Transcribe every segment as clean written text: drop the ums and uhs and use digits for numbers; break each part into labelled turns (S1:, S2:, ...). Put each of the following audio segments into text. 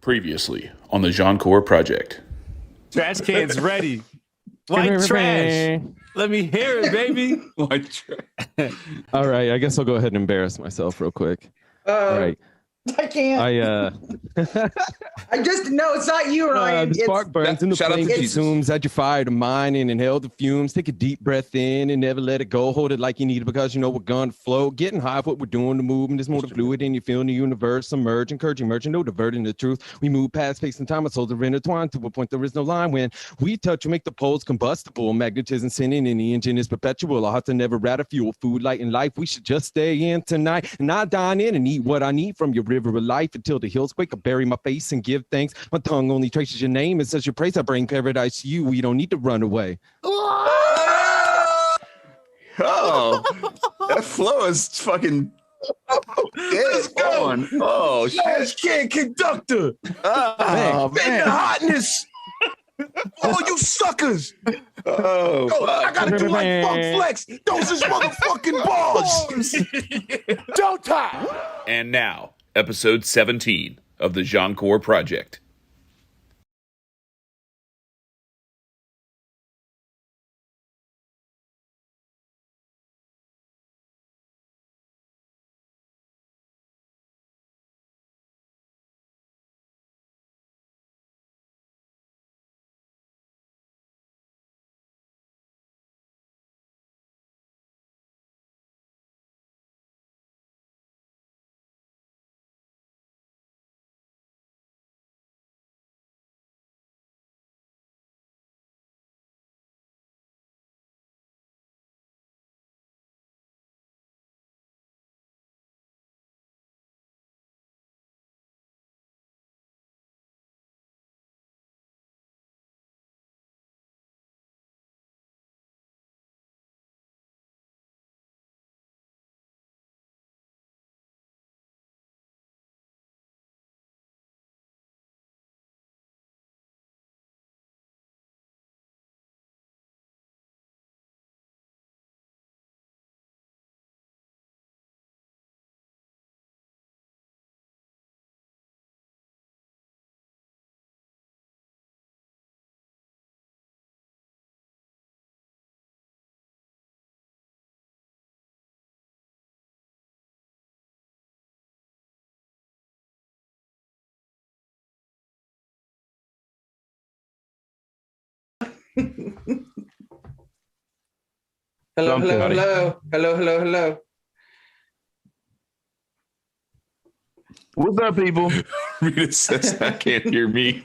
S1: Previously on the Jianchor project.
S2: Trash can's ready. White trash. Let me hear it, baby.
S1: White trash.
S3: All right, I guess I'll go ahead and embarrass myself real quick. All right.
S4: I can't. I just no, it's not you, Ryan.
S3: The spark burns and the flame consumes as you fire the mine and inhale the fumes. Take a deep breath in and never let it go. Hold it like you need it because you know we're gonna flow. Getting high of what we're doing to move, and there's more to fluid and you feel in the universe. Submerge, encouraging, merging, no diverting the truth. We move past space and time, our souls are intertwined to a point there is no line. When we touch, we make the poles combustible. Magnetism sinning and the engine is perpetual. Our hearts are never out of fuel. Food, light, and life. We should just stay in tonight and not dine in and eat what I need from your river of life until the hills quake. I bury my face and give thanks. My tongue only traces your name and says your praise. I bring paradise to you. We don't need to run away.
S1: Oh, that flow is fucking. It's going. Oh, shit.
S5: Kid conductor.
S1: Oh,
S5: Man, the hotness. Oh, you suckers.
S1: Oh,
S5: Yo, I gotta do like Funk Flex. Those is motherfucking bars. Don't tie.
S1: And now, episode 17 of the Jianchor project.
S4: Hello.
S5: What's up, people?
S1: Rita says, I can't hear me.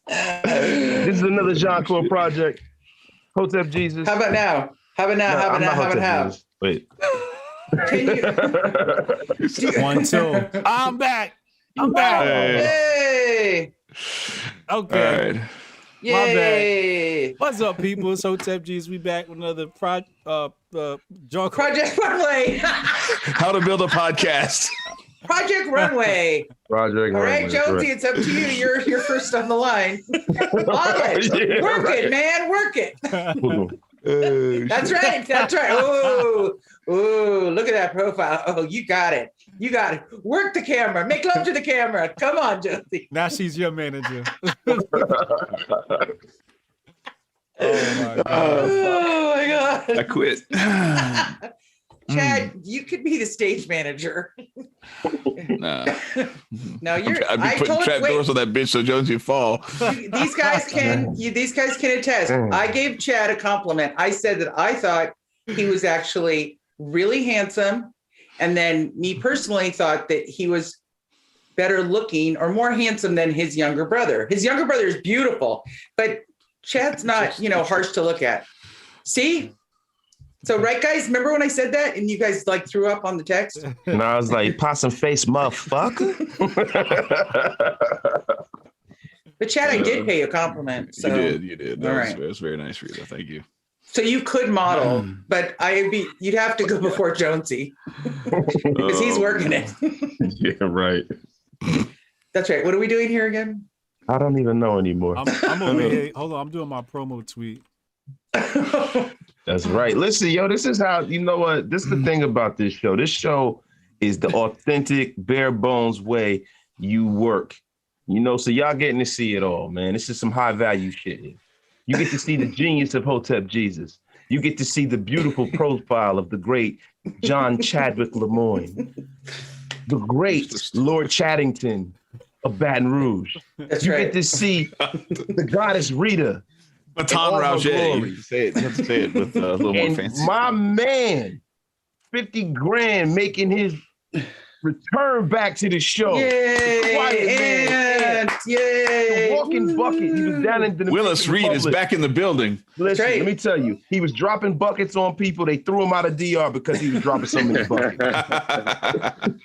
S5: This is another Jianchor project. Hotep Jesus.
S4: How about now?
S5: Wait.
S4: Can you?
S2: 1, 2. I'm back.
S4: Yay!
S2: Okay.
S1: All right.
S4: Yay!
S2: What's up, people? It's Hotep Jesus. We back with another Project
S4: Runway.
S1: How to build a podcast.
S4: Project Runway. All right, Jonesy, it's up to you. You're first on the line. On it. Work it, man. Work it. That's right. Ooh, look at that profile. Oh, you got it. Work the camera. Make love to the camera. Come on, Jonesy.
S2: Now she's your manager. Oh my god.
S1: I quit.
S4: Chad, you could be the stage manager.
S1: Nah.
S4: No, you're.
S1: I'd be putting trapdoors on that bitch so Jones would fall.
S4: These guys can attest. I gave Chad a compliment. I said that I thought he was actually really handsome, and then me personally thought that he was better looking or more handsome than his younger brother. His younger brother is beautiful, but Chad's not, harsh to look at. See? So, right, guys, remember when I said that and you guys threw up on the text?
S5: And I was like, possum face motherfucker.
S4: But Chad, I did pay you a compliment. So.
S1: You did. That was very nice, Rita. Thank you.
S4: So you could model, but you'd have to go before Jonesy because he's working it.
S5: Yeah, right.
S4: That's right. What are we doing here again?
S5: I don't even know anymore.
S2: I'm over here. Hold on, I'm doing my promo tweet.
S5: That's right. Listen, yo, this is how, you know what? This is the thing about this show. This show is the authentic, bare bones way you work. You know, so y'all getting to see it all, man. This is some high value shit here. You get to see the genius of Hotep Jesus. You get to see the beautiful profile of the great John Chadwick Lemoyne, the great Lord Chaddington of Baton Rouge.
S4: That's
S5: you
S4: right.
S5: get to see the goddess Rita.
S1: Baton Rouge. Say it with a little more
S5: And
S1: fancy.
S5: my man, 50 grand making his return back to the show. Quiet man.
S4: And yay.
S5: The walking bucket. He was down in the
S1: Willis Reed is back in the building.
S5: Listen,
S4: right.
S5: let me tell you, he was dropping buckets on people. They threw him out of DR because he was dropping so many buckets.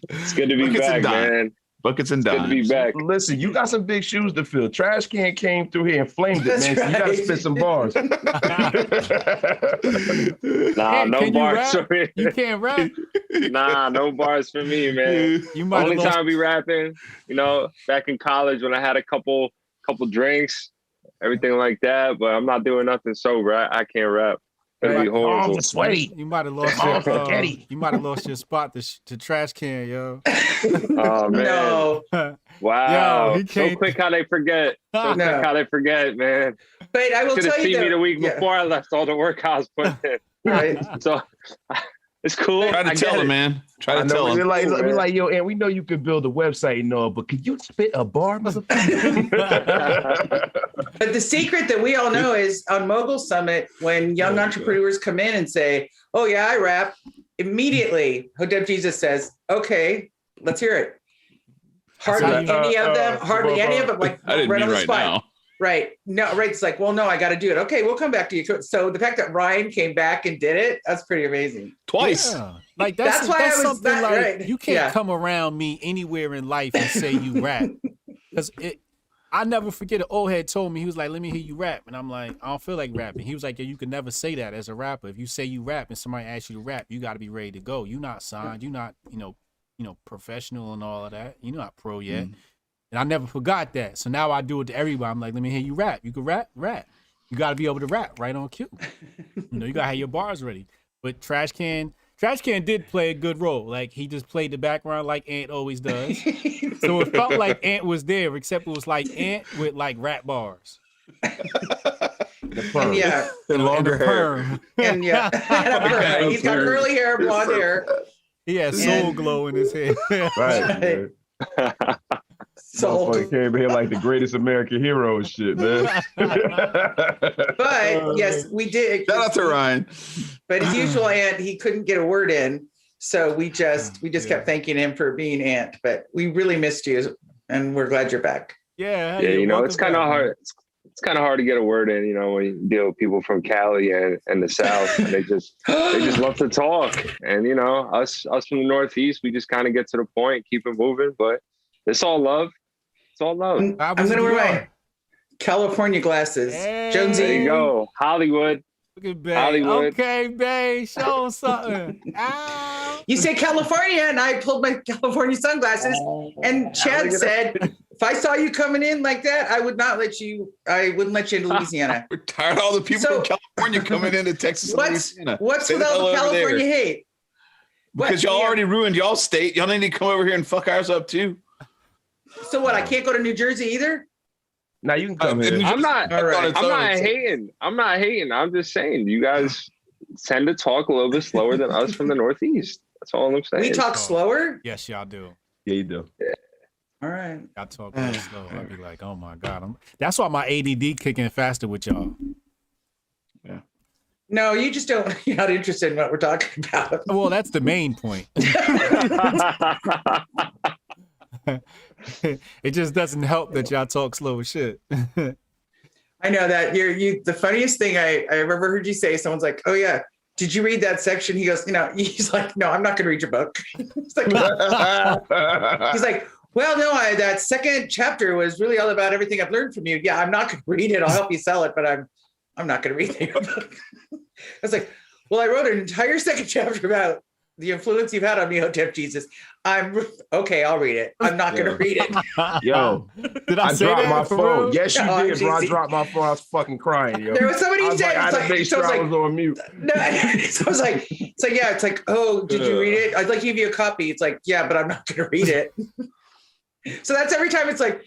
S6: It's good to be
S1: Buckets
S6: back,
S1: and dimes.
S6: man.
S1: Buckets and
S6: Good to be
S1: dimes.
S6: back.
S5: Listen, you got some big shoes to fill. Trash Can came through here and flamed it,
S4: That's
S5: man. So you got to
S4: right.
S5: spit some bars.
S6: Nah,
S2: Hey,
S6: no
S2: can you
S6: bars
S2: rap?
S6: for me.
S2: You can't rap.
S6: Nah, no bars for me, man.
S2: You might
S6: Only
S2: have lost.
S6: time I be rapping, you know, back in college when I had a couple drinks, everything like that. But I'm not doing nothing sober. I can't rap. That'd be horrible.
S5: I'm sweaty.
S2: You might have lost
S5: Oh,
S2: your.
S5: spaghetti.
S2: You might have lost your spot to Trash Can, yo.
S6: Oh man!
S4: No,
S6: Wow!
S2: Yo, he
S6: So
S2: can't-
S6: quick how they forget. So
S4: No.
S6: quick how they forget, man.
S4: but I will
S6: Should have
S4: tell you
S6: seen me
S4: though,
S6: the week
S4: yeah,
S6: before I left. All the work I was putting in.
S4: right.
S6: So it's cool.
S1: Try
S6: I
S1: to tell
S6: get
S1: him,
S6: it.
S1: man. Try
S5: I
S1: to tell
S5: know. We're
S1: him.
S5: like,
S6: Cool,
S5: be
S6: man.
S5: like, yo, and we know you can build a website and all, but could you spit a bar, motherfucker?
S4: But the secret that we all know is on Mogul Summit, when young entrepreneurs come in and say, "Oh yeah, I rap," immediately Hotep Jesus says, "Okay, let's hear it." Hardly
S2: That's how
S4: any of them, like
S1: I didn't
S4: right
S1: mean
S4: on the
S1: right
S4: spot.
S1: now.
S4: Right. No, right. It's like, well, no, I got to do it. Okay, we'll come back to you. So the fact that Ryan came back and did it, that's pretty amazing.
S1: Twice.
S2: Yeah. Like
S4: That's why I was
S2: something
S4: that-
S2: like
S4: right.
S2: you can't
S4: Yeah.
S2: come around me anywhere in life and say you rap. Because I never forget an old head told me, he was like, let me hear you rap. And I'm like, I don't feel like rapping. He was like, yeah, you can never say that as a rapper. If you say you rap and somebody asks you to rap, you got to be ready to go. You're not signed. You're not, professional and all of that. You're not pro yet. And I never forgot that. So now I do it to everybody. I'm like, let me hear you rap. You can rap. You got to be able to rap right on cue. You got to have your bars ready. But Trash Can did play a good role. Like, he just played the background like Ant always does. So it felt like Ant was there, except it was like Ant with like rap bars.
S4: And yeah,
S1: And longer
S2: and a
S1: hair.
S2: perm.
S4: and yeah, and he's got curly hair, blonde hair.
S2: He had soul glow in his head.
S5: Right. Man.
S4: So,
S5: Motherfucker came here like the greatest American hero and shit, man.
S4: but yes, we did.
S1: Shout out to Ryan.
S4: But as usual, Ant, he couldn't get a word in, so we just kept thanking him for being Ant. But we really missed you, and we're glad you're back.
S2: Yeah,
S6: Yeah,
S2: you're
S6: it's
S2: welcome
S6: kind of
S2: back,
S6: hard. It's kind of hard to get a word in, when you deal with people from Cali and the South, and they just love to talk. And us from the Northeast, we just kind of get to the point, keep it moving. But it's all love. It's all love.
S4: I'm going to wear my California glasses.
S2: Hey.
S4: Jonesy.
S6: There you go, Hollywood.
S2: Look at Bay.
S6: Hollywood.
S2: Okay, Bay, show 'em something. Ow.
S4: You say California, and I pulled my California sunglasses. And Chad said, if I saw you coming in like that, I wouldn't let you into Louisiana.
S1: We're tired of all the people
S4: So-
S1: from California coming into Texas and Louisiana.
S4: What's
S1: Say
S4: with
S1: the
S4: all
S1: hell
S4: the
S1: over there.
S4: California hate?
S1: Because
S4: What?
S1: y'all
S4: Yeah.
S1: already ruined y'all state. Y'all need to come over here and fuck ours up too.
S4: So what? I can't go to New Jersey either?
S5: Now you can come here.
S6: I'm not.
S4: All right.
S6: I'm not hating. I'm just saying you guys tend to talk a little bit slower than us from the Northeast. That's all I'm saying.
S4: We talk slower?
S2: Yes, y'all do.
S5: Yeah, you do.
S4: All right.
S2: I talk real slow. I'd be like, oh my God. That's why my ADD kicking faster with y'all.
S4: No, you just don't. You're not interested in what we're talking about.
S2: Well, that's the main point. It just doesn't help that y'all talk slow as shit.
S4: I know that you. The funniest thing I ever heard you say, someone's like, "Oh yeah, did you read that section?" He goes, he's like, "No, I'm not going to read your book." He's like, "Well, no, that second chapter was really all about everything I've learned from you. Yeah, I'm not going to read it. I'll help you sell it, but I'm not going to read your book." I was like, "Well, I wrote an entire second chapter about the influence you've had on me, Hotep Jesus. Okay, I'll read it. I'm not going to read it."
S5: Yo,
S2: Did I say
S5: dropped
S2: that
S5: my
S2: for
S5: phone.
S2: real?
S5: Yes, you
S4: No,
S5: did, bro. I
S4: easy.
S5: dropped my phone. I was fucking crying, yo.
S4: There was somebody
S5: I was
S4: said,
S5: like, I had to make sure I was on mute.
S4: No, so I was like, yeah, it's like, oh, did you read it? I'd like to give you a copy. It's like, yeah, but I'm not going to read it. So that's every time it's like,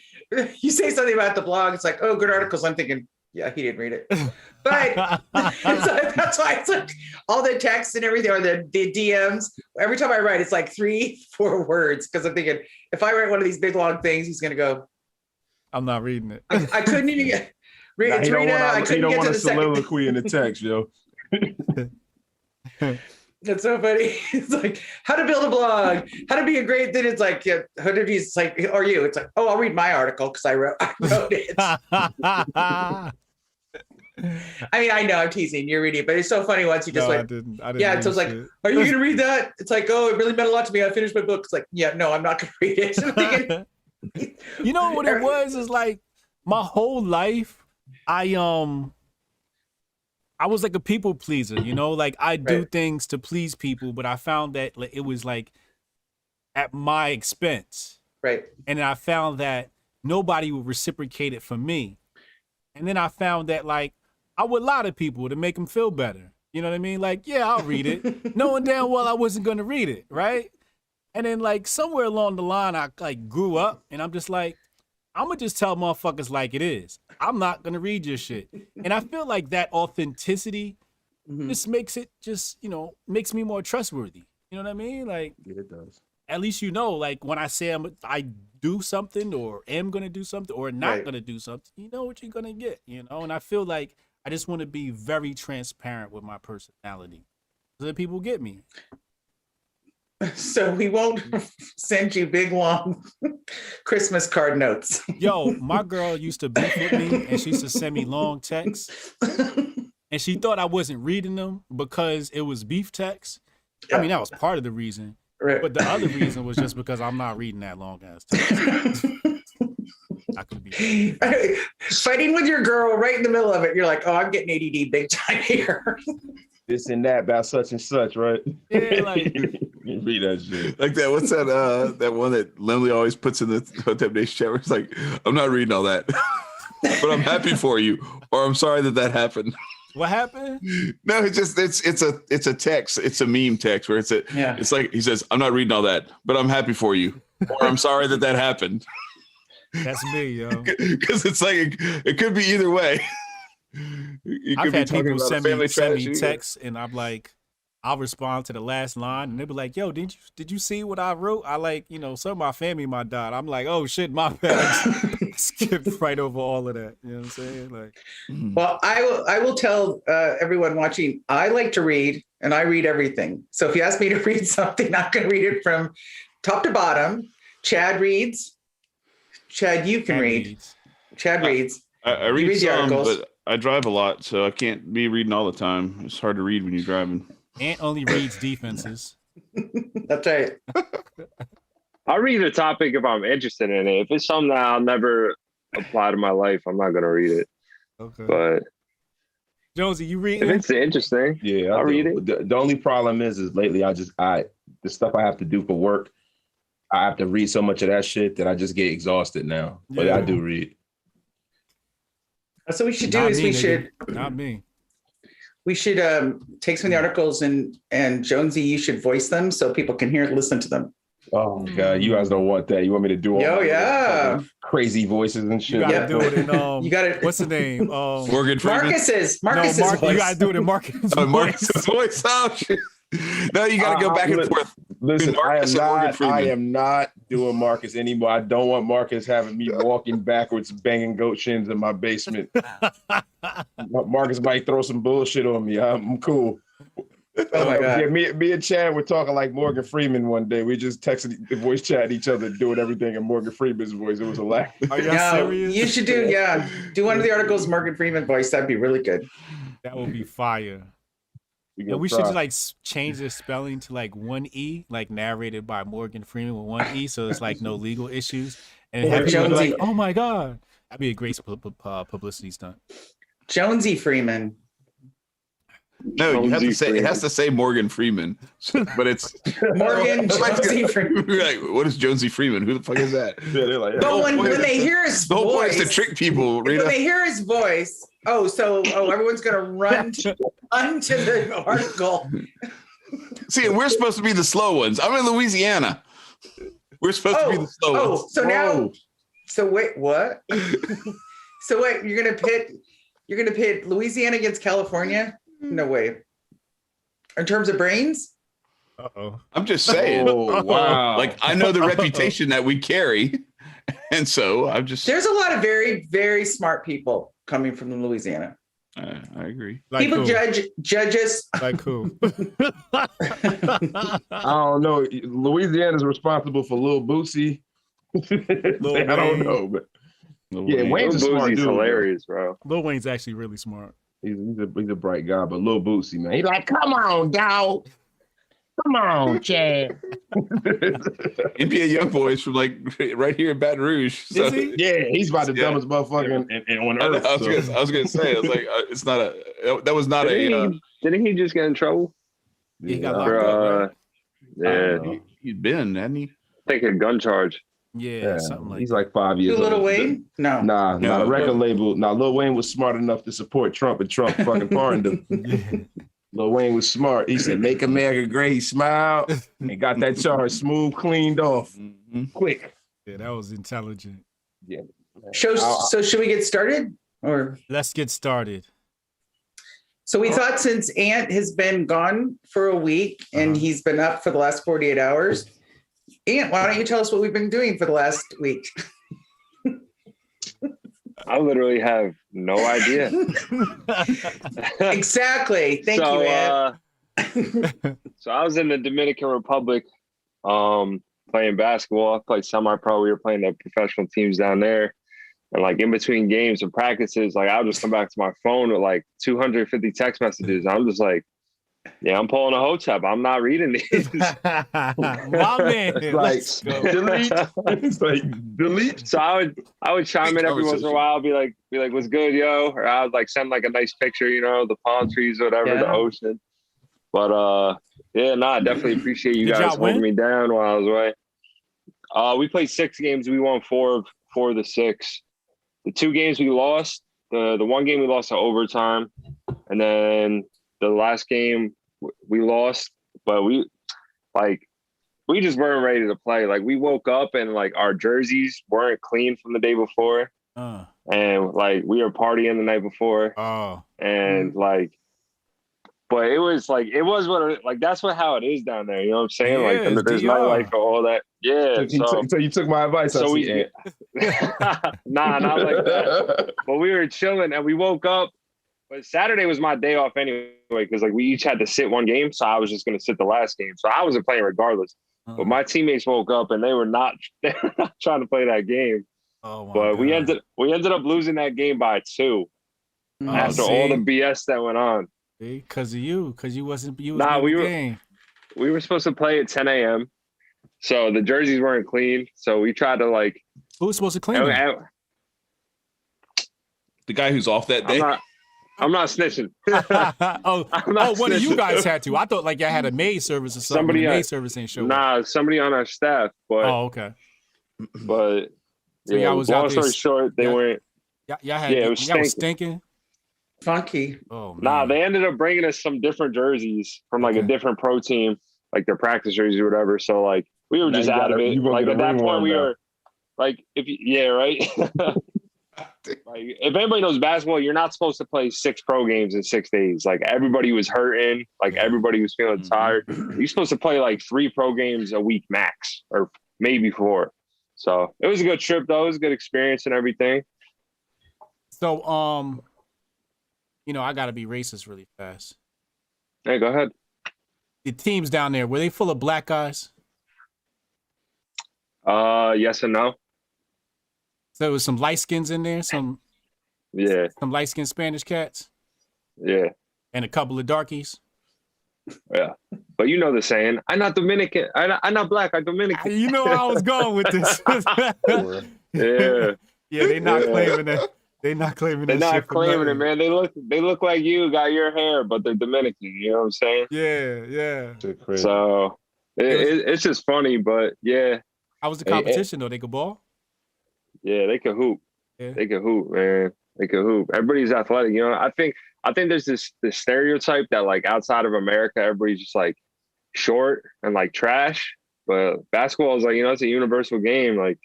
S4: you say something about the blog, it's like, oh, good articles. I'm thinking, yeah, he didn't read it. But that's why it's like all the texts and everything, or the DMs. Every time I write, it's like 3-4 words. Because I'm thinking, if I write one of these big long things, he's going to go,
S2: I'm not reading it.
S4: I couldn't even get read it.
S5: He don't
S4: get
S5: want
S4: to
S5: a
S4: the second.
S5: soliloquy in the text, yo.
S4: That's so funny. It's like how to build a blog, how to be a great. Then it's like, yeah, Hoodies. It's like, or you. It's like, oh, I'll read my article because I wrote it. I mean, I know I'm teasing. You're reading, but it's so funny once you just
S2: I didn't
S4: yeah. So it's like, are you gonna read that? It's like, oh, it really meant a lot to me. I finished my book. It's like, yeah, no, I'm not gonna read it. I'm thinking,
S2: you know what it was? Is like my whole life, I was like a people pleaser, you know, like I do things to please people, but I found that like, it was like at my expense.
S4: Right.
S2: And I found that nobody would reciprocate it for me. And then I found that like I would lie to people to make them feel better. You know what I mean? Like, yeah, I'll read it, knowing damn well I wasn't going to read it. Right. And then like somewhere along the line, I like grew up and I'm just like, I'm going to just tell motherfuckers like it is. I'm not going to read your shit. And I feel like that authenticity just makes it just, you know, makes me more trustworthy. You know what I mean? Like,
S5: Yeah, it does.
S2: At least you know, like when I say I do something or am going to do something or not going to do something, you know what you're going to get, you know? And I feel like I just want to be very transparent with my personality so that people get me.
S4: So we won't send you big long Christmas card notes.
S2: Yo, my girl used to beef with me and she used to send me long texts. And she thought I wasn't reading them because it was beef text. I mean, that was part of the reason.
S4: Right.
S2: But the other reason was just because I'm not reading that long ass text. I could be
S4: fighting with your girl right in the middle of it. You're like, oh, I'm getting ADD big time here.
S5: This and that about such and such, right?
S2: Yeah, like
S5: read that shit.
S1: Like that. What's that? That one that Lemley always puts in the Hotep Nation chat. Where it's like, I'm not reading all that, but I'm happy for you, or I'm sorry that happened.
S2: What happened?
S1: No, it's just it's a text. It's a meme text where it's like he says, I'm not reading all that, but I'm happy for you, or I'm sorry that happened.
S2: That's me, yo.
S1: Because it's like it could be either way.
S2: I've had people send me texts, and I'm like, I'll respond to the last line, and they'll be like, "Yo, did you see what I wrote?" I like, you know, some of my family might die. I'm like, "Oh shit, my bad." Skipped right over all of that. You know what I'm saying? Like,
S4: well, I will tell everyone watching. I like to read, and I read everything. So if you ask me to read something, I'm going to read it from top to bottom. Chad reads. Chad, you can read. Chad reads.
S1: I read some, but I drive a lot, so I can't be reading all the time. It's hard to read when you're driving.
S2: Ant only reads defenses.
S4: That's right.
S6: I'll read the topic if I'm interested in it. If it's something that I'll never apply to my life, I'm not gonna read it.
S2: Okay.
S6: But
S2: Jonesy, you read?
S6: If it's interesting,
S5: yeah,
S6: I'll read it.
S5: The only problem is lately the stuff I have to do for work, I have to read so much of that shit that I just get exhausted now. But
S2: Yeah.
S5: I do read.
S4: That's what we should do.
S2: Not me.
S4: We should take some of the articles and Jonesy, you should voice them so people can listen to them.
S5: Oh God, you guys don't want that. You want me to do all
S4: yeah,
S5: crazy voices and shit.
S2: You gotta do it in
S4: you gotta.
S2: What's the name?
S1: Morgan Freeman.
S4: Marcus's voice.
S2: You gotta do it in Marcus's
S1: Marcus's voice. Oh, shit. No, you gotta go back and forth.
S5: Listen, I am not doing Marcus anymore. I don't want Marcus having me walking backwards, banging goat shins in my basement. Marcus might throw some bullshit on me. I'm cool.
S4: Oh my God.
S5: Yeah, me and Chad were talking like Morgan Freeman one day. We just texted the voice chat each other, doing everything in Morgan Freeman's voice. It was hilarious.
S2: Are you serious?
S4: You should do one of the articles Morgan Freeman voice. That'd be really good.
S2: That would be fire. We should just like change the spelling to like one E, like narrated by Morgan Freeman with one E, so it's like no legal issues. And have people be like, "Oh my God," that'd be a great publicity stunt.
S4: Jonesy Freeman.
S1: No, you have to say it has to say Morgan Freeman, but it's
S4: Morgan Jonesy Freeman.
S1: Like, what is Jonesy Freeman? Who the fuck is that?
S5: Yeah, they're like,
S4: but when they hear his
S1: the whole
S4: voice,
S1: point is to trick people.
S4: When they hear his voice, everyone's gonna run to the article.
S1: See, we're supposed to be the slow ones. I'm in Louisiana. We're supposed to be the slow ones.
S4: So now, so wait, what? So wait, you're gonna pit Louisiana against California? No way. In terms of brains?
S2: Uh-oh.
S1: I'm just saying.
S5: Oh, wow.
S1: Like, I know the reputation that we carry. And so I'm just.
S4: There's a lot of very, very smart people coming from Louisiana.
S1: I agree.
S2: Like
S4: People
S2: who?
S4: judge us.
S2: Like who?
S5: I don't know. Louisiana's responsible for Lil Boosie. I don't know, but yeah, Wayne's a smart dude.
S6: Hilarious, bro.
S2: Lil Wayne's actually really smart.
S5: He's a bright guy, but Lil Boosie, man, he's like, come on, dog. Come on, Chad.
S1: NBA young boys from like right here in Baton Rouge. So.
S2: Is he?
S5: Yeah, he's about the dumbest motherfucker on earth.
S1: I was gonna say, I was like, it's not a. That was not
S6: Didn't he just get in trouble?
S2: He got locked up. Right?
S6: Yeah,
S1: He'd been, hadn't he?
S6: I think a gun charge.
S2: Yeah, something like
S5: he's
S2: that.
S5: like 5 years old.
S4: Lil Wayne? No.
S5: Nah, the record label. Nah, Lil Wayne was smart enough to support Trump, and Trump fucking pardoned him. Lil Wayne was smart. He said, "Make America Great," smile, and got that charge smooth, cleaned off, quick.
S2: Yeah, that was intelligent.
S5: Yeah.
S4: So should we get started? Or
S2: Let's get started.
S4: so we thought since Ant has been gone for a week and he's been up for the last 48 hours, Ant, why don't you tell us what we've been doing for the last week?
S6: I literally have no idea.
S4: Exactly. Thank you, Ant.
S6: So I was in the Dominican Republic playing basketball. I played semi-pro. We were playing the professional teams down there. And like in between games and practices, like I'll just come back to my phone with like 250 text messages. I'm just like, yeah, I'm pulling a Hotep. I'm not reading these.
S2: My man.
S5: Like
S2: Let's go.
S5: delete. It's like delete.
S6: So I would chime in every once in a while, be like, what's good, yo? Or I would like send like a nice picture, the palm trees, whatever, the ocean. But I definitely appreciate you
S2: Did
S6: guys
S2: y'all
S6: holding
S2: win?
S6: me down while I was away. We played 6 games. We won 4 of the 6. The 2 games we lost. The one game we lost to overtime, and then the last game we lost. But we just weren't ready to play. Like we woke up and like our jerseys weren't clean from the day before, and like we were partying the night before, and like. But it was like that's how it is down there. You know what I'm saying?
S2: Yeah,
S6: like there's no like all that. Yeah.
S5: So you took my advice.
S6: Nah, not like that. But we were chilling and we woke up. But Saturday was my day off anyway because like we each had to sit one game, so I was just gonna sit the last game. So I wasn't playing regardless. But my teammates woke up and they were not trying to play that game. But God. we ended up losing that game by 2 after all the BS that went on.
S2: Because of you, because you wasn't. We
S6: were supposed to play at 10 a.m. So the jerseys weren't clean. So we tried to like.
S2: Who was supposed to clean them?
S1: The guy who's off that day.
S6: I'm not snitching.
S2: One of you guys had to. I thought like y'all had a maid service or something. Somebody maid service ain't showing.
S6: Nah, somebody on our staff. But
S2: okay.
S6: But
S2: so yeah, was
S6: long story short, they weren't.
S2: Y'all was stinking.
S4: Funky.
S2: Oh man.
S6: Nah, they ended up bringing us some different jerseys from like a different pro team, like their practice jerseys or whatever. So like we were just out of it. Like at that point we were like, right. Like if anybody knows basketball, you're not supposed to play 6 pro games in 6 days. Like everybody was hurting, like everybody was feeling tired. You're supposed to play like 3 pro games a week max, or maybe 4. So it was a good trip though. It was a good experience and everything.
S2: So I gotta be racist really fast.
S6: Hey, go ahead.
S2: The teams down there, were they full of black guys?
S6: Yes and no.
S2: So there was some light skins in there, some light skinned Spanish cats.
S6: Yeah.
S2: And a couple of darkies.
S6: Yeah. But you know the saying, I'm not Dominican. I'm not black, I'm Dominican.
S2: You know where I was going with this.
S6: Yeah.
S2: Yeah, they not claiming that. They're not claiming
S6: They're
S2: that.
S6: not claiming it, man. They look like you, got your hair, but they're Dominican. You know what I'm saying?
S2: Yeah.
S6: So it's just funny, but yeah.
S2: How was the competition though? They could ball?
S6: Yeah, they could hoop.
S2: Yeah.
S6: They could hoop, man. They could hoop. Everybody's athletic. I think there's this stereotype that like outside of America, everybody's just like short and like trash. But basketball is like, it's a universal game. Like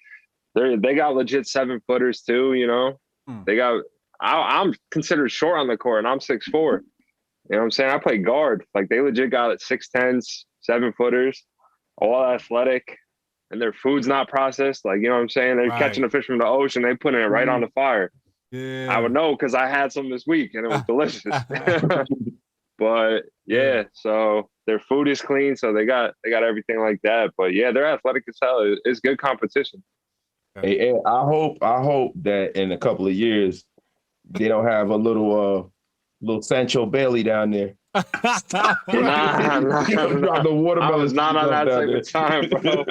S6: they got legit 7-footers too, They got, I'm considered short on the court and I'm 6'4". You know what I'm saying? I play guard. Like they legit got it 6'10s, 7-footers, all athletic, and their food's not processed. Like, you know what I'm saying? They're catching a fish from the ocean. They putting it right on the fire.
S2: Yeah.
S6: I would know because I had some this week and it was delicious. But yeah, so their food is clean, so they got everything like that. But yeah, they're athletic as hell. It's good competition.
S5: Hey, I hope that in a couple of years they don't have a little Sancho Bailey down there.
S6: Nah.
S5: The watermelon.
S6: I was not on that type of time, bro.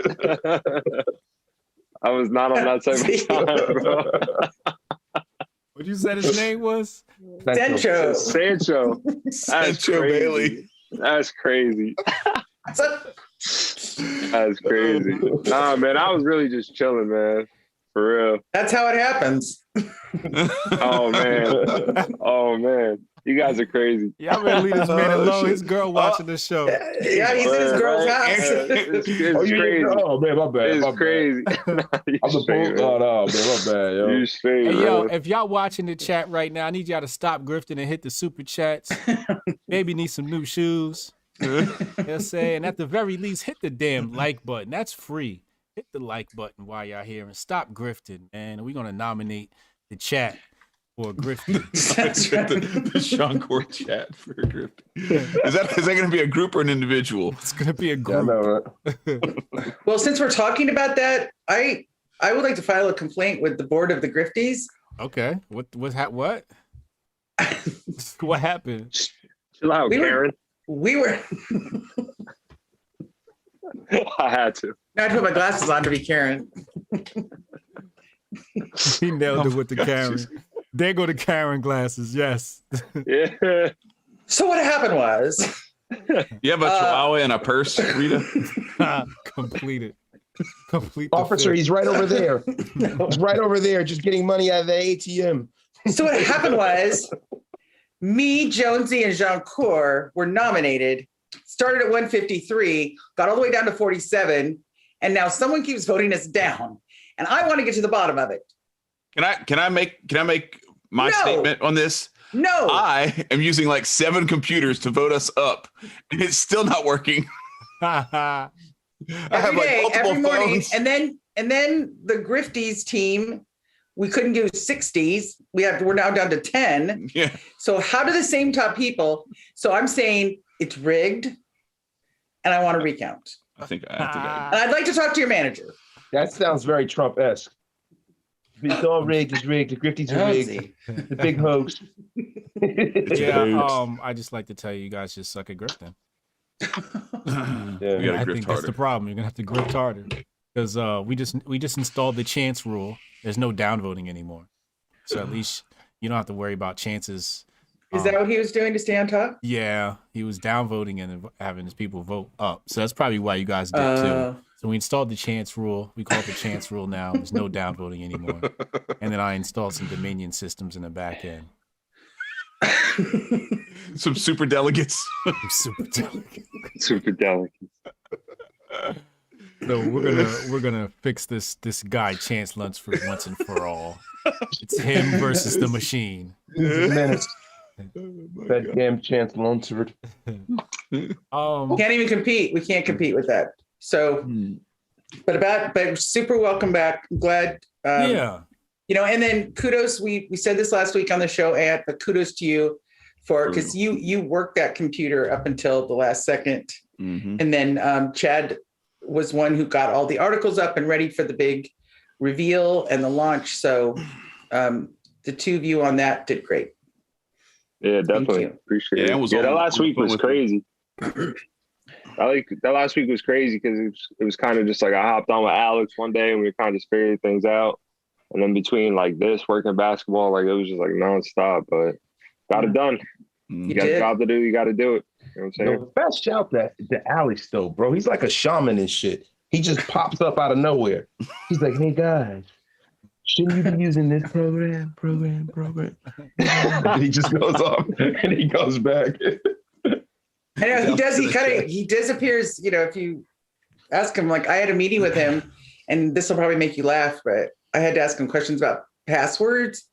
S6: I was not on that type of time, bro.
S2: What you said his name was?
S4: Sancho.
S6: Sancho
S1: Bailey.
S6: That's crazy. That's crazy. Nah, man, I was really just chilling, man. For real.
S4: That's how it happens.
S6: Oh man. You guys are crazy.
S2: Y'all better leave this man alone. His girl watching the show.
S4: Yeah, he's in his girl's house.
S6: It's crazy.
S5: Oh man, my bad.
S6: It's crazy.
S5: I'm the man, my bad, yo.
S6: You straight,
S2: Hey, yo,
S6: man.
S2: if y'all watching the chat right now, I need y'all to stop grifting and hit the super chats. Maybe need some new shoes. You know what I'm saying? At the very least, hit the damn like button. That's free. Hit the like button while y'all here and stop grifting, man. We're going to nominate the chat for grifting.
S1: the Jianchor chat for grifting. Is that going to be a group or an individual?
S2: It's going to be a group.
S5: Yeah, no, right?
S4: Well, since we're talking about that, I would like to file a complaint with the board of the Grifties.
S2: Okay. What? What happened?
S6: Chill out, Karen.
S4: We were
S6: I had to.
S4: I put my glasses on to be Karen.
S2: He nailed it with the Karen. There go the Karen glasses. Yes.
S6: Yeah.
S4: So what happened was,
S1: You have a chihuahua and a purse, Rita?
S2: Completed. Complete. the
S5: Officer,
S2: fit.
S5: he's right over there. He's right over there, just getting money out of the ATM.
S4: so what happened was, me, Jonesy, and Jianchor were nominated. Started at 153, got all the way down to 47, and now someone keeps voting us down. And I want to get to the bottom of it.
S1: Can I make my statement on this?
S4: No.
S1: I am using like 7 computers to vote us up, and it's still not working. I have
S4: Every day,
S1: like
S4: every
S1: multiple
S4: morning,
S1: phones.
S4: and then the Grifties team, we couldn't do 60s. We're now down to 10.
S1: Yeah.
S4: So how do the same top people? So I'm saying it's rigged, and I want to recount.
S1: I think
S4: And I'd like to talk to your manager.
S5: That sounds very Trump-esque. It's all rigged. It's rigged. The Grifties are rigged. The big hoax.
S2: Yeah. I just like to tell you guys just suck at grifting.
S5: Yeah.
S1: We gotta
S2: I
S1: grift
S2: think that's
S1: harder.
S2: the problem. You're gonna have to grift harder because we just installed the chance rule. There's no downvoting anymore, so at least you don't have to worry about chances.
S4: Is that what he was doing to stay on top?
S2: Yeah, he was downvoting and having his people vote up. So that's probably why you guys did too. So we installed the chance rule. We call it the chance rule now. There's no downvoting anymore. And then I installed some Dominion systems in the back end.
S1: Some super delegates.
S2: Super delicate.
S6: Super delicate.
S2: So we're gonna fix this guy Chance Lunsford once and for all. It's him versus the machine.
S5: Menace. That damn Chance Lunsford.
S4: Can't even compete. We can't compete with that. So, but super welcome back. I'm glad.
S2: Yeah.
S4: And then kudos. We said this last week on the show, Ant, but kudos to you because you worked that computer up until the last second.
S1: Mm-hmm.
S4: And then Chad was one who got all the articles up and ready for the big reveal and the launch. So the two of you on that did great.
S6: Yeah, definitely.
S4: you.
S6: Appreciate
S1: Yeah,
S6: it.
S1: that
S6: Last week was
S1: with
S6: crazy. That last week was crazy because it was kind of just like I hopped on with Alex one day and we were kind of just figuring things out. And then between like this, working basketball, like it was just like nonstop, but got it done. You got a job to do, you got to do it. You know what I'm saying?
S5: No, best shout to Alex though, bro. He's like a shaman and shit. He just pops up out of nowhere. He's like, hey guys, shouldn't you be using this program? And he just goes off and he goes back.
S4: I know he does. He disappears. If you ask him, like, I had a meeting with him, and this will probably make you laugh, but I had to ask him questions about passwords,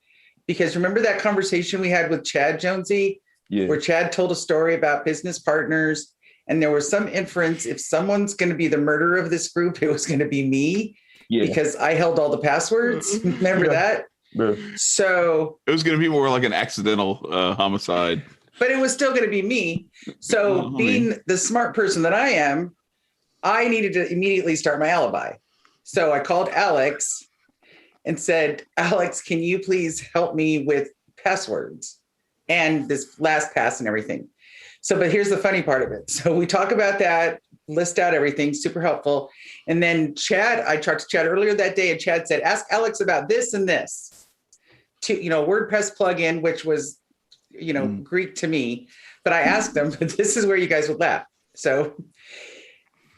S4: because remember that conversation we had with Chad Jonesy, where Chad told a story about business partners, and there was some inference, if someone's going to be the murderer of this group, it was going to be me, because I held all the passwords. Remember that?
S5: Yeah.
S4: So
S1: it was going to be more like an accidental homicide.
S4: But it was still going to be me. So being the smart person that I am, I needed to immediately start my alibi. So I called Alex and said, Alex, can you please help me with passwords and this LastPass and everything? So, but here's the funny part of it. So we talk about that, list out everything, super helpful. And then Chad, I talked to Chad earlier that day, and Chad said, ask Alex about this and this. To, WordPress plugin, which was, Greek to me, but I asked him, but this is where you guys would laugh. So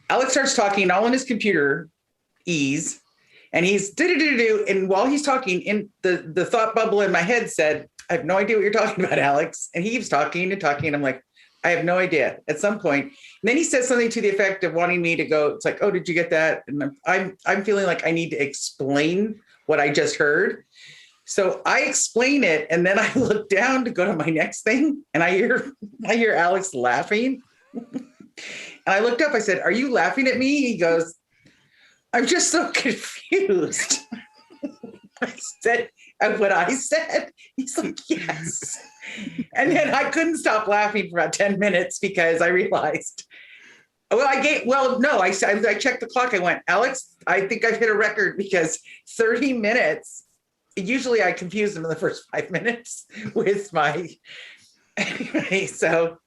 S4: Alex starts talking all on his computer ease, and he's do-do-do-do. And while he's talking, in the thought bubble in my head said, I have no idea what you're talking about, Alex. And he keeps talking and talking. And I'm like, I have no idea at some point. And then he says something to the effect of wanting me to go, it's like, oh, did you get that? And I'm feeling like I need to explain what I just heard. So I explain it, and then I look down to go to my next thing, and I hear Alex laughing. And I looked up, I said, are you laughing at me? He goes, I'm just so confused. I said what I said. He's like, yes. And then I couldn't stop laughing for about 10 minutes because I realized, I checked the clock. I went, Alex, I think I've hit a record, because 30 minutes, usually I confuse them in the first 5 minutes with my, anyway, so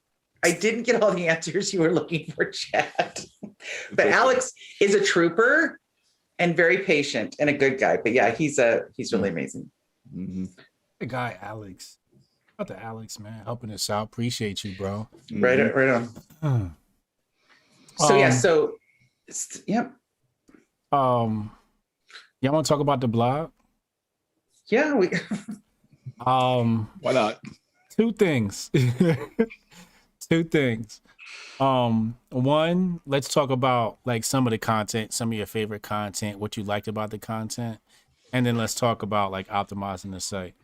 S4: I didn't get all the answers you were looking for, Chad. But Alex is a trooper and very patient and a good guy. But yeah, he's really amazing.
S1: Mm-hmm.
S2: The guy, Alex. Not the Alex, man, helping us out. Appreciate you, bro.
S4: Right on. So yeah, yep.
S2: Y'all want to talk about the blog?
S4: Yeah,
S1: why not?
S2: Two things. One, let's talk about like some of the content, some of your favorite content, what you liked about the content, and then let's talk about like optimizing the site.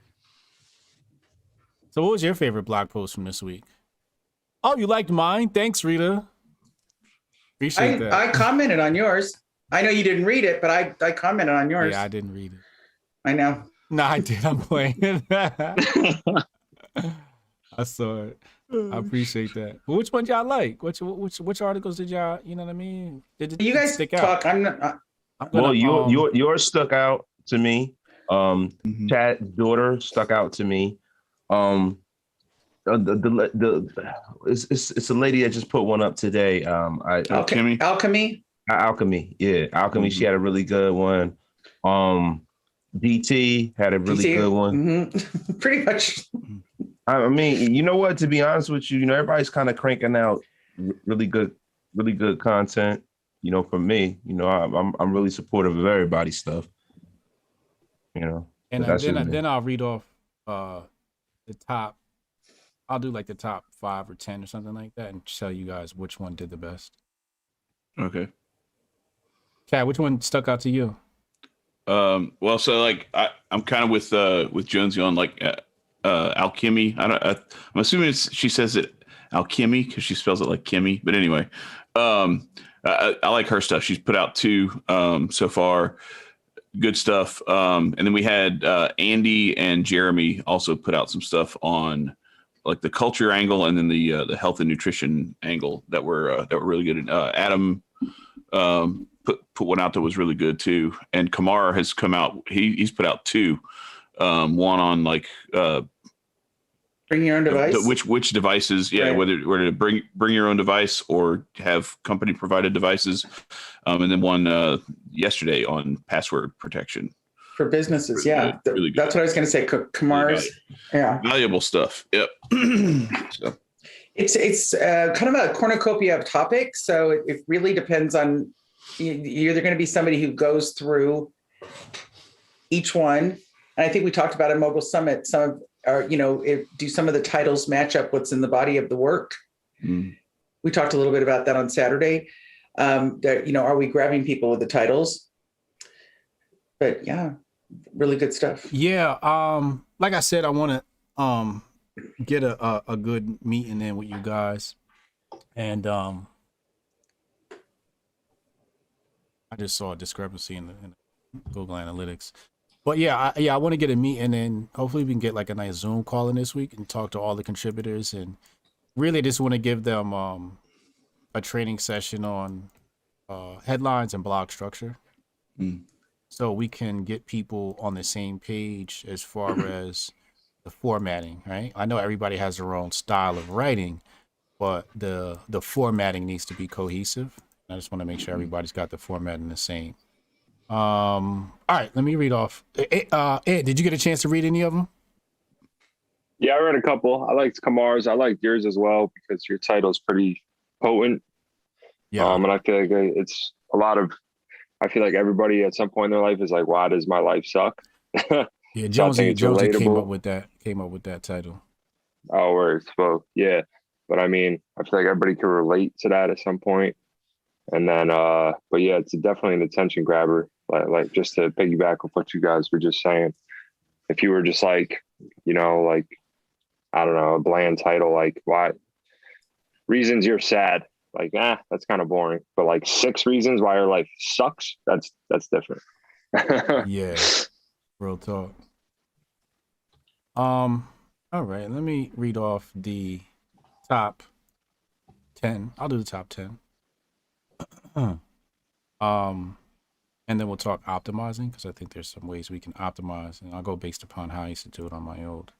S2: So what was your favorite blog post from this week? Oh, you liked mine? Thanks, Rita. Appreciate that.
S4: I commented on yours. I know you didn't read it, but I commented on yours.
S2: Yeah, I didn't read it.
S4: I know.
S2: No, I did. I'm playing. I saw it. I appreciate that. Well, which one y'all like? Which articles did y'all? You know what I mean? Did
S4: you guys
S2: stick
S4: talk?
S2: Out?
S5: Well, yours stuck out to me. Chad's daughter stuck out to me. It's a lady that just put one up today.
S1: Alchemy.
S5: Alchemy. Yeah, Alchemy. Mm-hmm. She had a really good one. DT had a really good one.
S4: Mm-hmm. Pretty much.
S5: I mean, you know what? To be honest with you, everybody's kind of cranking out really good content. For me, I'm really supportive of everybody's stuff. And
S2: then I'll read off the top. I'll do like the top 5 or 10 or something like that, and tell you guys which one did the best.
S1: Okay.
S2: Kat, which one stuck out to you?
S1: Well, so like I'm kind of with Jonesy on like Alchemy. I'm assuming she says it Alchemy because she spells it like Kimmy. But anyway, I like her stuff. She's put out 2 so far. Good stuff. And then we had Andy and Jeremy also put out some stuff on like the culture angle, and then the health and nutrition angle that were really good. And Adam put one out that was really good too. And Kamar has come out. He's put out 2. One on like
S4: bring your own device.
S1: Which devices? Yeah, right. whether to bring your own device or have company provided devices. And then one yesterday on password protection
S4: for businesses. Yeah,
S1: really good.
S4: That's what I was going to say. Kamar's,
S1: valuable stuff. Yep. So.
S4: It's kind of a cornucopia of topics. So it really depends on. You're either going to be somebody who goes through each one, and I think we talked about at Mogul Summit. Some of do some of the titles match up what's in the body of the work? We talked a little bit about that on Saturday. That, you know, are we grabbing people with the titles? But yeah, really good stuff.
S2: Yeah. Like I said, I want to get a good meeting in with you guys, and I just saw a discrepancy in the Google Analytics. But yeah, I want to get a meeting, and hopefully we can get like a nice Zoom call in this week and talk to all the contributors, and really just want to give them a training session on headlines and blog structure. So we can get people on the same page as far as the formatting, right? I know everybody has their own style of writing, but the formatting needs to be cohesive. I just want to make sure everybody's got the formatting the same. All right, let me read off. Ed, did you get a chance to read any of them?
S6: Yeah, I read a couple. I liked Kamar's. I liked yours as well because your title's pretty potent.
S2: Yeah.
S6: And I feel like it's a lot of, I feel like everybody at some point in their life is like, why does my life suck?
S2: Yeah,
S6: So
S2: Jonesy came up with that title.
S6: Oh, where it spoke. Yeah. But I mean, I feel like everybody can relate to that at some point. And then, but yeah, it's definitely an attention grabber. Like just to piggyback with what you guys were just saying, if you were just like, you know, like, I don't know, a bland title, like why reasons you're sad, like, that's kind of boring, but like 6 reasons why your life sucks. That's different.
S2: Yeah. Real talk. All right, let me read off the top 10. I'll do the top 10. And then we'll talk optimizing, because I think there's some ways we can optimize, and I'll go based upon how I used to do it on my old.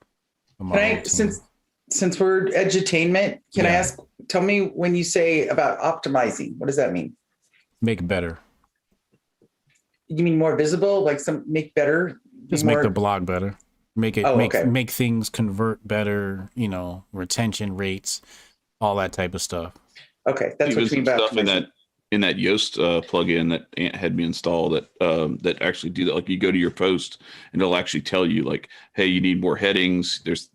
S4: Since we're edutainment, can I ask? Tell me, when you say about optimizing, what does that mean?
S2: Make better.
S4: You mean more visible, like make better?
S2: Just make the blog better. Make it make things convert better. You know, retention rates, all that type of stuff.
S4: Okay, that's what you mean by
S1: stuff in that Yoast plugin that Ant had me install that actually do that. Like you go to your post and it'll actually tell you like, hey, you need more headings. There's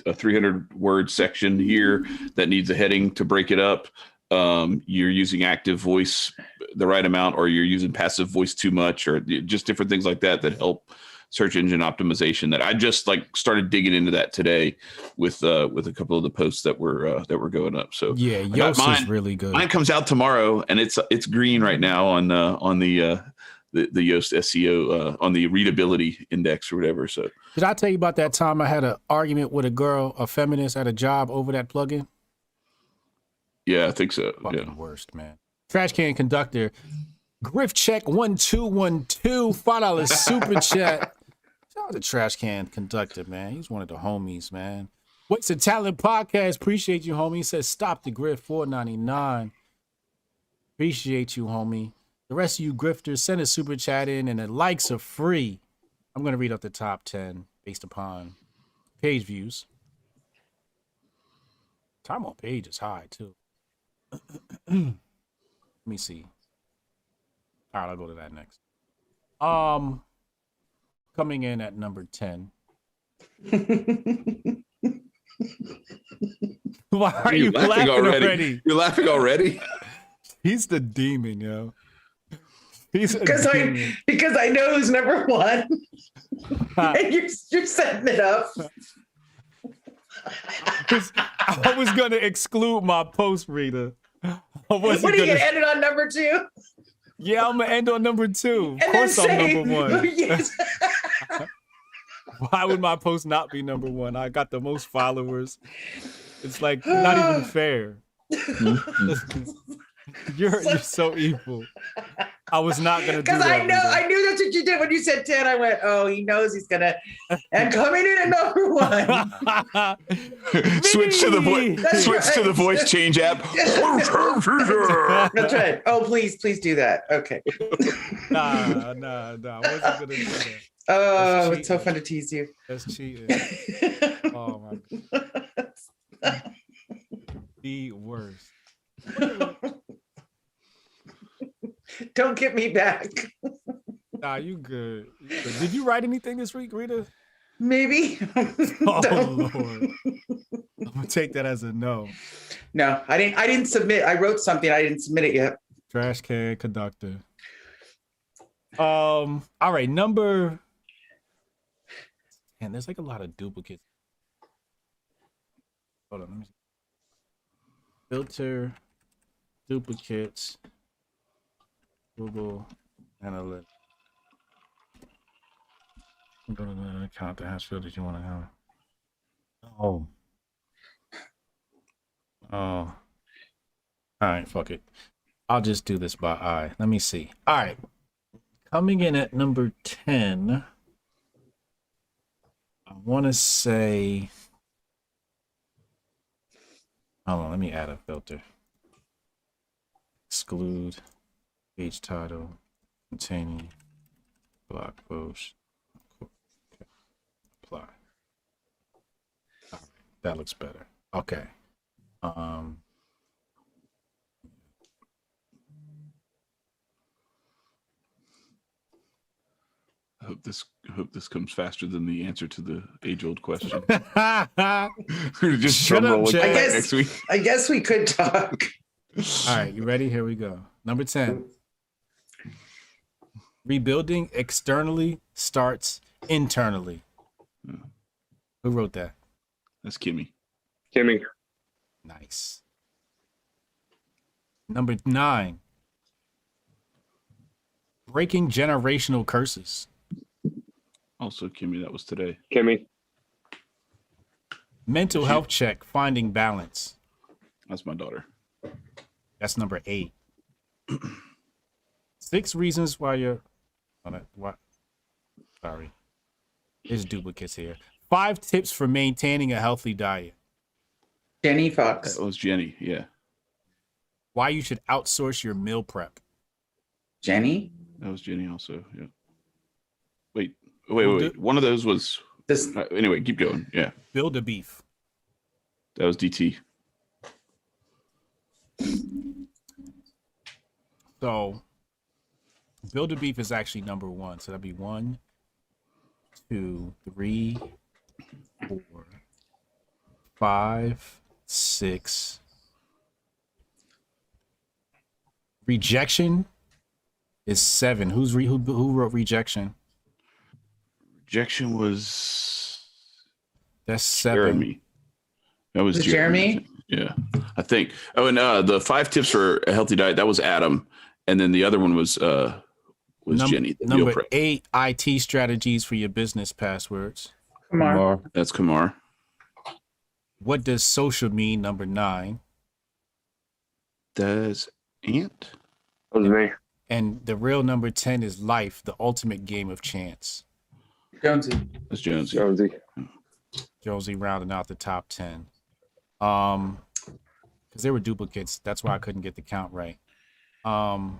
S1: a 300 word section here that needs a heading to break it up. You're using active voice the right amount, or you're using passive voice too much, or just different things like that help search engine optimization. That I just like started digging into that today with a couple of the posts that were going up. So
S2: yeah, Yoast is really good.
S1: Mine comes out tomorrow, and it's green right now on the Yoast SEO on the readability index or whatever. So
S2: did I tell you about that time I had an argument with a girl, a feminist, at a job over that plugin?
S1: Yeah, I think so.
S2: Fucking worst, man. Trash Can Conductor, Grift Check 1212, $5 super chat. Shout out to Trash Can Conductor, man. He's one of the homies, man. What's the Talent Podcast? Appreciate you, homie. He says stop the grift, $4.99. Appreciate you, homie. The rest of you grifters, send a super chat in, and the likes are free. I'm gonna read up the top 10 based upon page views. Time on page is high too. Let me see. All right, I'll go to that next. Coming in at number 10. Why are you laughing already?
S1: You're laughing already?
S2: He's the demon, yo.
S4: Because I know who's number one. And you're setting it up.
S2: I was gonna exclude my post reader.
S4: What are you gonna end it on number 2?
S2: Yeah, I'm gonna end on number 2. Of
S4: And
S2: course I'm
S4: say,
S2: number 1.
S4: Yes.
S2: Why would my post not be number 1? I got the most followers. It's like not even fair. You're so evil. I was not gonna do that.
S4: Because I knew that's what you did when you said 10. I went, oh, he knows he's gonna. And coming in at number 1.
S1: Switch to the voice change app.
S4: That's right. Oh, please do that. Okay.
S2: Nah. I wasn't gonna do that.
S4: Oh, it's so fun to tease you.
S2: That's cheating. Oh my God. The worst.
S4: Don't get me back.
S2: Nah, you good. Did you write anything this week, Rita?
S4: Maybe.
S2: Oh Lord. I'm gonna take that as a no.
S4: No, I didn't submit. I wrote something. I didn't submit it yet.
S2: Trash can conductor. All right, number. Man, there's like a lot of duplicates. Hold on, let me see. Filter, duplicates, Google Analytics. Go to the account that has filters you want to have. Oh. All right, fuck it. I'll just do this by eye. Let me see. All right. Coming in at number 10, I want to say, hold on, let me add a filter. Exclude, page title, containing, blog post, apply. All right, that looks better. Okay.
S1: I hope this comes faster than the answer to the age-old question. We're gonna just
S2: Shut
S1: drum
S2: up,
S1: roll it
S2: Chad.
S1: next week.
S4: I guess we could talk.
S2: All right, you ready? Here we go. Number 10. Rebuilding externally starts internally. Who wrote that?
S1: That's Kimmy.
S6: Kimmy.
S2: Nice. Number 9. Breaking generational curses.
S1: Also Kimmy. That was today.
S6: Kimmy.
S2: Mental health check, finding balance.
S1: That's my daughter.
S2: That's number 8. 6 reasons why you're. What? Sorry. There's duplicates here. 5 tips for maintaining a healthy diet.
S4: Jenny Fox.
S1: That was Jenny. Yeah.
S2: Why you should outsource your meal prep.
S4: Jenny?
S1: That was Jenny also. Yeah. Wait. One of those was.
S4: This.
S1: Anyway, keep going. Yeah.
S2: Build a beef.
S1: That was DT.
S2: So, build a beef is actually number 1. So that'd be 1, 2, 3, 4, 5, 6. Rejection is 7. Who wrote rejection?
S1: Rejection was.
S2: That's 7.
S1: Jeremy. That was
S4: Jeremy.
S1: Yeah, I think. Oh, and the 5 tips for a healthy diet. That was Adam, and then the other one was Jenny. The meal
S2: Number
S1: prep.
S2: 8, IT strategies for your business passwords.
S4: Kamar.
S1: That's Kamar.
S2: What does social mean? Number 9.
S1: That's Ant.
S6: That was me.
S2: And the real number 10 is life, the ultimate game of chance.
S4: Jonesy.
S1: That's Jonesy.
S6: Jonesy.
S2: Jonesy rounding out the top 10. Because there were duplicates. That's why I couldn't get the count right. I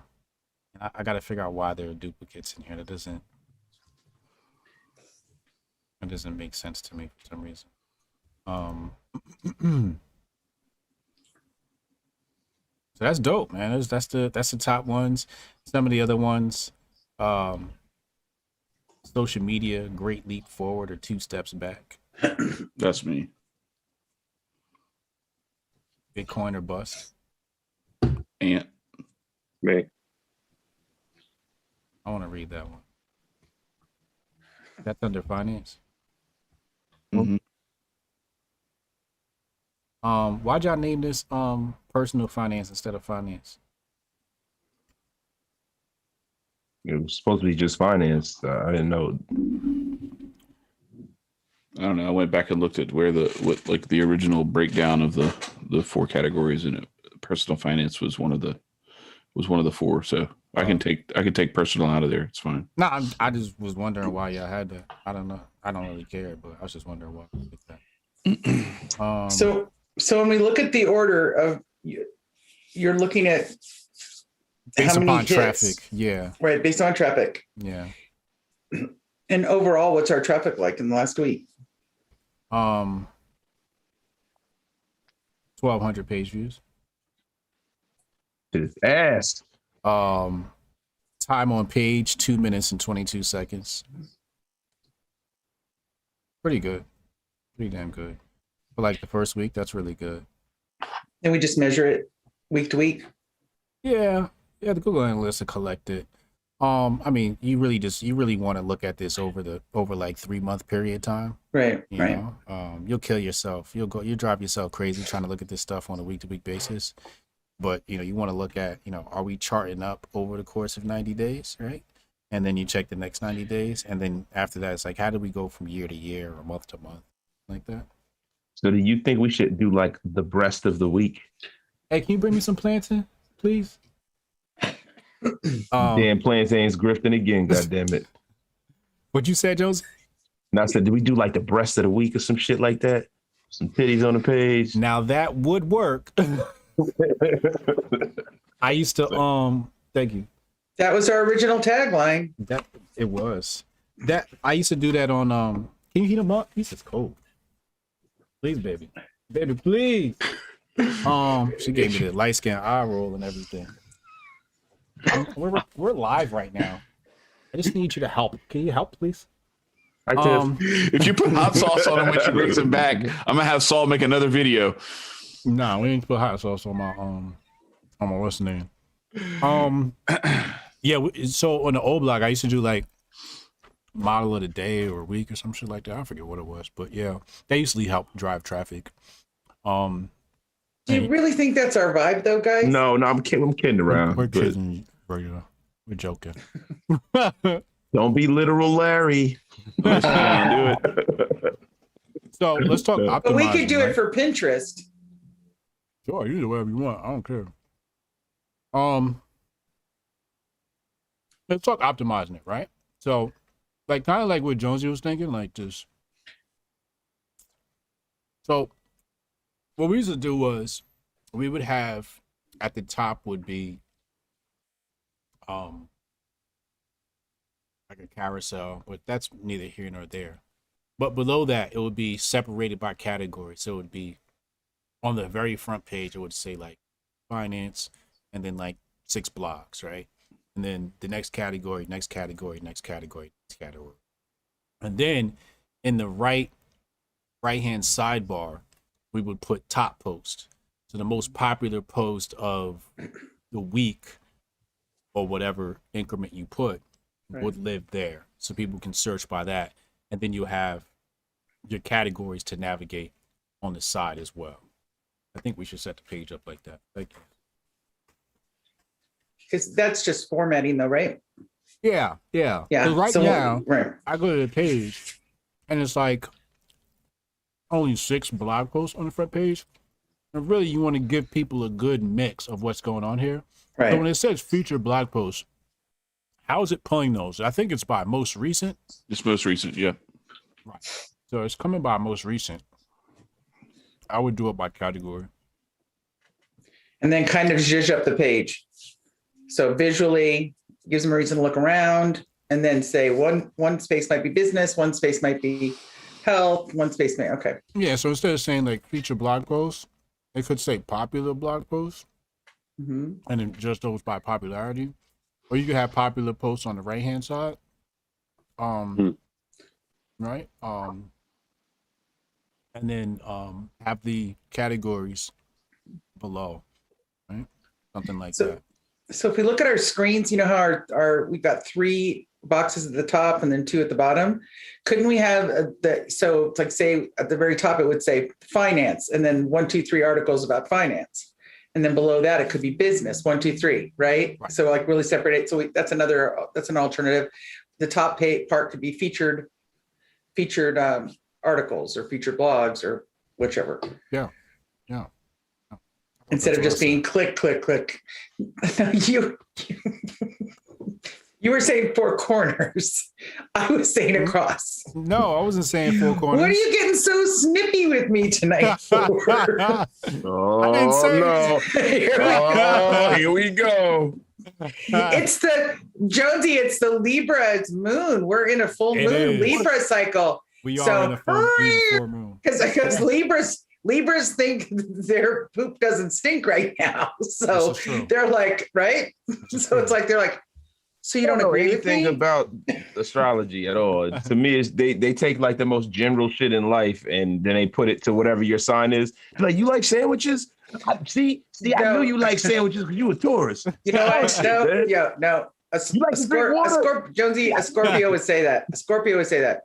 S2: got to figure out why there are duplicates in here. That doesn't make sense to me for some reason. So that's dope, man. That's the top ones. Some of the other ones, social media, great leap forward or 2 steps back.
S1: That's me.
S2: Bitcoin or bust.
S1: Ant.
S6: Me.
S2: I want to read that one. That's under finance.
S1: Mm-hmm.
S2: Why'd y'all name this personal finance instead of finance?
S5: It was supposed to be just finance. I didn't know.
S1: I don't know. I went back and looked at where the original breakdown of the 4 categories, and personal finance was one of the 4. So I can take personal out of there. It's fine.
S2: No, I just was wondering why y'all had that. I don't know. I don't really care, but I was just wondering why.
S4: So when we look at the order of, you're looking at
S2: based
S4: how many
S2: upon
S4: hits,
S2: traffic, yeah,
S4: right? Based on traffic,
S2: yeah.
S4: and overall, what's our traffic like in the last week?
S2: 1,200 page views.
S5: It's ass.
S2: Time on page 2 minutes and 22 seconds. Pretty good. Pretty damn good. For like the first week, that's really good.
S4: And we just measure it week to week.
S2: Yeah. Yeah, the Google Analytics will collect it. I mean, you really want to look at this over like 3-month period of time.
S4: Right.
S2: You know, you'll kill yourself. You'll drive yourself crazy trying to look at this stuff on a week-to-week basis. But you know, you want to look at, you know, are we charting up over the course of 90 days, right? And then you check the next 90 days, and then after that, it's like, how do we go from year to year or month to month, like that?
S5: So do you think we should do like the breast of the week?
S2: Hey, can you bring me some plantain, please?
S5: Damn, plantains grifting again, goddammit.
S2: What you said, Joseph?
S5: And I said, do we do like the breast of the week or some shit like that? Some titties on the page.
S2: Now that would work. I used to thank you.
S4: That was our original tagline.
S2: That it was. That I used to do that on can you heat them up? This is cold. Please, baby. Baby, please. She gave me the light skin eye roll and everything. We're live right now. I just need you to help. Can you help, please?
S1: If you put hot sauce on him when she brings him back, I'm gonna have Saul make another video.
S2: No, we ain't put hot sauce on my what's the name? Yeah. So on the old blog, I used to do like model of the day or week or some shit like that. I forget what it was, but yeah, they usually help drive traffic.
S4: Do you really think that's our vibe, though, guys?
S5: No, I'm kidding around.
S2: We're kidding, We're joking.
S5: Don't be literal, Larry.
S1: Do it.
S2: So let's talk optimizing.
S4: But we could do
S2: right?
S4: it for Pinterest.
S2: Sure, you do whatever you want. I don't care. Let's talk optimizing it, right? So, like, kind of like what Jonesy was thinking, like just. So, what we used to do was, we would have at the top would be, like a carousel, but that's neither here nor there. But below that, it would be separated by category. So it would be on the very front page, it would say like finance, and then like 6 blocks, right? And then the next category, next category, next category, next category. And then in the right-hand sidebar, we would put top post. So the most popular post of the week or whatever increment you put would live there. So people can search by that. And then you have your categories to navigate on the side as well. I think we should set the page up like that. Thank you.
S4: Because that's just formatting, though, right?
S2: Yeah.
S4: Yeah.
S2: Right
S4: so,
S2: now,
S4: right.
S2: I go to the page, and it's like only 6 blog posts on the front page. And really, you want to give people a good mix of what's going on here.
S4: Right.
S2: So when it says featured blog posts, how is it pulling those? I think it's by most recent.
S1: It's most recent, yeah.
S2: Right. So it's coming by most recent. I would do it by category.
S4: And then kind of zhuzh up the page. So visually gives them a reason to look around, and then say one space might be business, one space might be health, one space may, okay.
S2: Yeah, so instead of saying like feature blog posts, it could say popular blog posts, and then just those by popularity. Or you could have popular posts on the right-hand side. Right? And then have the categories below, right? Something like that.
S4: So if we look at our screens, you know how our we've got 3 boxes at the top and then 2 at the bottom. Couldn't we have so it's like, say at the very top, it would say finance, and then 1, 2, 3 articles about finance. And then below that, it could be business, 1, 2, 3, right? So like really separate it. So that's an alternative. The top part could be featured articles or featured blogs or whichever.
S2: Yeah.
S4: Instead of just being click. You were saying 4 corners. I was saying across.
S2: No, I wasn't saying 4 corners.
S4: What are you getting so snippy with me tonight for?
S5: No. Here we go.
S4: It's the Jonesy, it's the Libra, it's moon. We're in a full moon Libra cycle.
S2: We are in a full moon.
S4: Because Libras think their poop doesn't stink right now. So they're like, right? So it's like, they're like, So you don't
S5: know
S4: agree with
S5: anything
S4: me?
S5: about astrology at all. To me, it's they take like the most general shit in life and then they put it to whatever your sign is. Like, you like sandwiches? See, I
S4: No.
S5: knew you like sandwiches because you a Taurus.
S4: You know what? No,
S5: man.
S4: no.
S5: You like to drink water?
S4: Jonesy, a Scorpio would say that. A Scorpio would say that.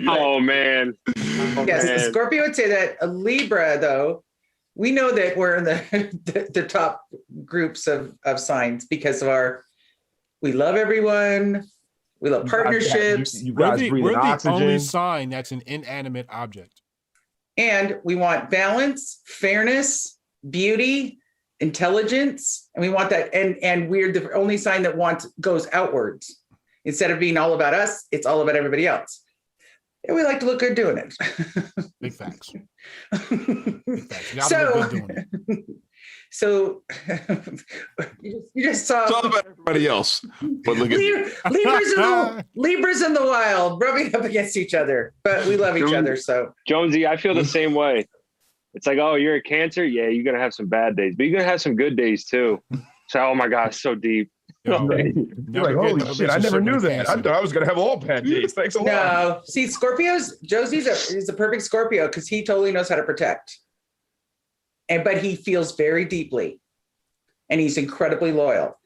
S6: Oh man.
S4: Yes,
S6: man.
S4: a Scorpio would say that. A Libra, though, we know that we're in the top groups of signs because of we love everyone. We love partnerships.
S5: You
S2: We're
S5: guys
S2: the,
S5: breathing
S2: we're the
S5: oxygen.
S2: only sign that's an inanimate object.
S4: And we want balance, fairness, beauty, intelligence, and we want that. And we're the only sign that goes outwards. Instead of being all about us, it's all about everybody else. And we like to look good doing it.
S2: Big facts. Big facts. You gotta look good doing it.
S4: So you just saw
S1: It's all about everybody else. But look at
S4: Libras in the wild rubbing up against each other, but we love each other. So
S6: Jonesy, I feel the same way. It's like, oh, you're a Cancer? Yeah, you're gonna have some bad days, but you're gonna have some good days too. So, oh my God, it's so deep.
S2: Yo,
S5: You're like, holy shit, I never knew that. I thought I was gonna have all bad days. Thanks a lot.
S4: no, see, Josie's is a perfect Scorpio because he totally knows how to protect. But he feels very deeply, and he's incredibly loyal.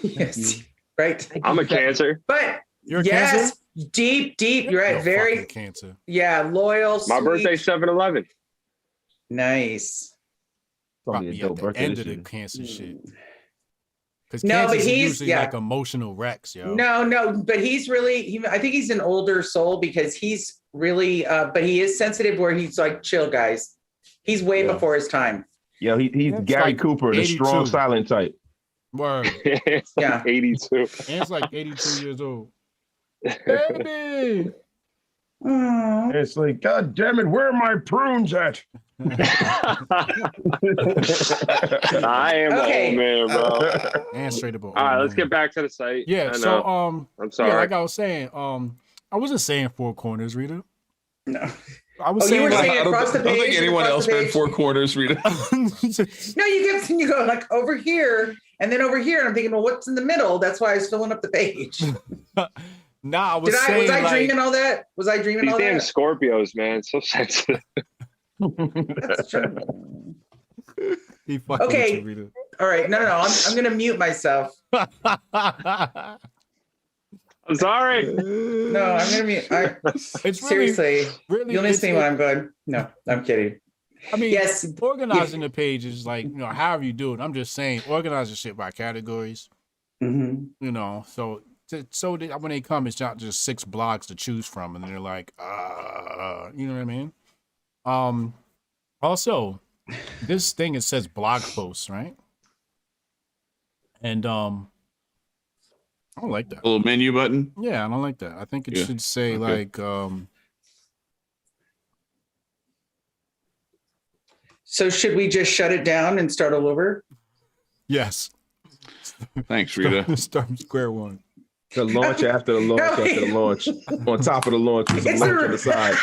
S4: Yes, right.
S6: I'm a Cancer.
S4: But
S2: You're a
S4: yes,
S2: Cancer?
S4: deep. You're right.
S2: You're
S4: Very
S2: fucking Cancer.
S4: loyal.
S6: My
S4: sweet.
S6: birthday's 7/11.
S4: Nice.
S5: Probably a
S2: Probably at
S5: dope
S2: the
S5: birthday
S2: end
S5: this
S2: of the
S5: year.
S2: Cancer shit. Because
S4: No, but
S2: Cancers are
S4: he's-
S2: usually like emotional wrecks, yo.
S4: No, but he's really. I think he's an older soul because he's really. But he is sensitive where he's like, chill, guys. He's way before his time.
S5: Yo, he's
S2: It's
S5: Gary
S2: like
S5: Cooper, the
S2: 82.
S5: strong silent type.
S2: Word.
S4: Yeah.
S6: 82.
S2: And it's like 82 years old. Baby.
S4: Aw.
S5: It's like, God damn it, where are my prunes at?
S6: I am
S4: Okay.
S6: old man, bro.
S2: And straight up.
S6: All right, let's get back to the site.
S2: Yeah,
S6: I
S2: so
S6: know. I'm sorry.
S2: yeah, like I was saying, I wasn't saying four corners, Rita.
S4: No.
S2: I was
S4: Oh, you were
S2: saying,
S4: saying
S1: I don't,
S4: across the
S1: I don't think
S4: page,
S1: anyone
S4: across
S1: else
S4: the
S1: read
S4: page.
S1: Four Corners, Rita.
S4: No, you go like over here and then over here. And I'm thinking, well, what's in the middle? That's why I was filling up the page.
S2: nah, I was
S4: Was
S2: saying
S4: I
S2: like,
S4: dreaming all that? Was I dreaming
S6: These
S4: all
S6: damn
S4: that?
S6: Scorpios, man, so sensitive.
S4: That's true.
S2: he fucking
S4: Okay.
S2: with you,
S4: All right. No. I'm going to mute myself.
S2: Rita.
S6: I'm sorry.
S4: No, I'm going to mute.
S2: It's really,
S4: Seriously.
S2: really,
S4: You'll miss me when I'm going. No, I'm kidding.
S2: I mean,
S4: Yes.
S2: organizing the page is like, however you do it. I'm just saying, organize the shit by categories.
S4: Mm-hmm.
S2: So that when they come, it's not just 6 blogs to choose from, and they're like, you know what I mean? Also, this thing, it says blog posts, right? And I don't like that.
S1: Little menu button.
S2: Yeah, I don't like that. I think it should say
S1: Okay.
S2: like
S4: So should we just shut it down and start all over?
S2: yes.
S1: Thanks, Rita.
S2: Start square one.
S5: The launch after the launch after the launch. On top of the launch, with some
S4: It's
S5: launch on the side.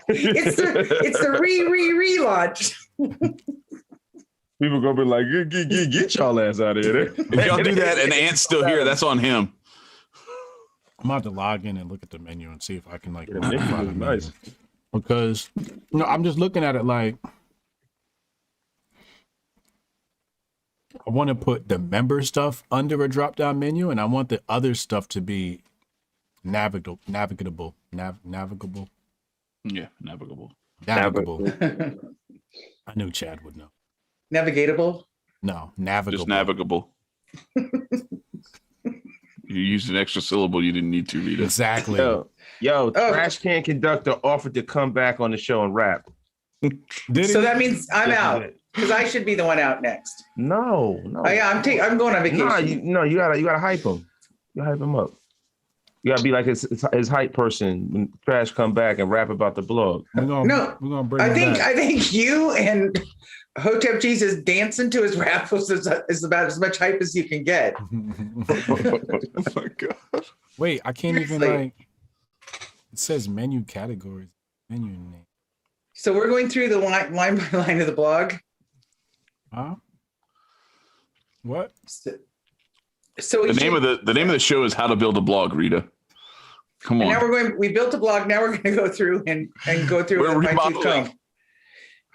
S4: it's the relaunch.
S5: People gonna be like, get y'all ass out of here.
S1: If y'all do that and Ant's still here, that's on him.
S2: I'm gonna have to log in and look at the menu and see if I can like
S5: Yeah,
S2: modify
S5: menu
S2: the
S5: is
S2: menu.
S5: nice.
S2: Because I'm just looking at it like I want to put the member stuff under a drop down menu, and I want the other stuff to be navigable.
S1: Yeah, navigable.
S2: I knew Chad would know.
S4: Navigatable.
S2: No, navigable.
S1: Just navigable. You used an extra syllable you didn't need to, Rita.
S2: Exactly.
S5: Yo, Trash Can Conductor offered to come back on the show and rap.
S2: Did
S4: So
S2: he?
S4: that means I'm
S5: Yes, he
S4: out
S5: did.
S4: because I should be the one out next.
S5: No.
S4: Oh yeah, I'm going on vacation.
S5: You gotta hype him. You hype him up. You gotta be like his hype person when Trash come back and rap about the blog.
S2: We're gonna bring him back.
S4: I think you and Hotep Jesus dancing to his rap is about as much hype as you can get.
S1: Oh my God.
S2: Wait, I can't even
S4: Seriously.
S2: like. It says menu categories, menu name.
S4: So we're going through the line by line of the blog.
S2: Huh? What?
S4: So
S1: the name of the show is How to Build a Blog, Rita. Come on.
S4: Now we built a blog. Now we're going to go through and go through
S1: We're
S4: with a fine-tooth
S1: remodeling.
S4: comb.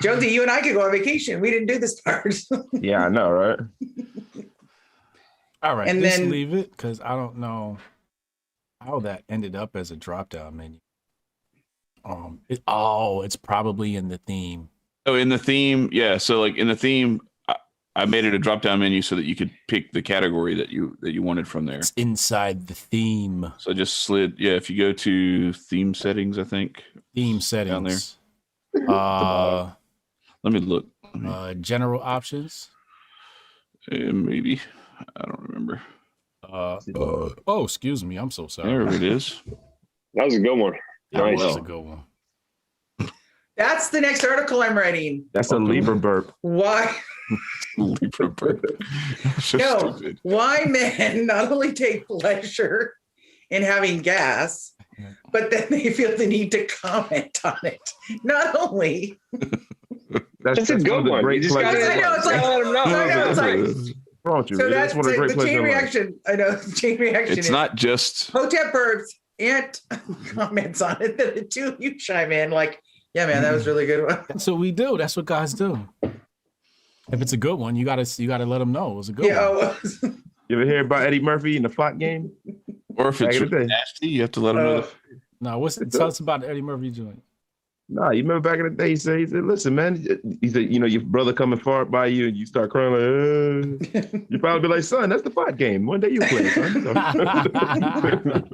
S4: Jonesy, you and I could go on vacation. We didn't do this part.
S5: Yeah, I know, right?
S2: All right,
S4: And
S2: just
S4: then-
S2: leave it because I don't know how that ended up as a drop-down menu. It's probably in the theme.
S1: Oh, in the theme, yeah. So like in the theme, I made it a drop-down menu so that you could pick the category that you wanted from there.
S2: It's inside the theme.
S1: So I just slid. Yeah, if you go to theme settings, I think
S2: Theme settings. Down
S1: Let me look.
S2: there. General options.
S1: Maybe I don't remember.
S2: Oh, excuse me. I'm so sorry.
S1: There it is.
S6: That was a good one.
S2: That
S6: Nice.
S2: was a good one.
S4: That's the next article I'm writing.
S5: That's a Libra burp.
S4: Why?
S1: Libra bird. So
S4: No.
S1: stupid.
S4: Why men not only take pleasure in having gas, but then they feel the need to comment on it. Not only.
S6: That's a
S5: one
S6: good
S5: of the
S6: one.
S5: great
S6: You just gotta,
S5: pleasures.
S4: I know, it's like-
S6: let 'em know.
S4: I know, it's like-
S5: Wrong with you,
S4: So
S5: Rita?
S4: that's
S5: one of
S4: the
S5: great pleasures
S4: chain
S5: in life.
S4: reaction. I know the chain reaction.
S1: It's
S4: is
S1: not just.
S4: Hotep burps and comments on it. Then the two of you chime in like, yeah, man, that was a really good one.
S2: That's what we do. That's what guys do. If it's a good one, you gotta let them know it was a good
S4: Yeah.
S2: one.
S4: Oh,
S5: You ever hear about Eddie Murphy in the Flop game?
S1: Or if
S5: Back
S1: it's
S5: in the day.
S1: nasty, you have to let them know.
S2: No, tell us about the Eddie Murphy joint.
S5: Nah, you remember back in the day, he said, listen, man, he said, your brother coming far by you and you start crying like, you probably be like, son, that's the pot game. One day you play, son.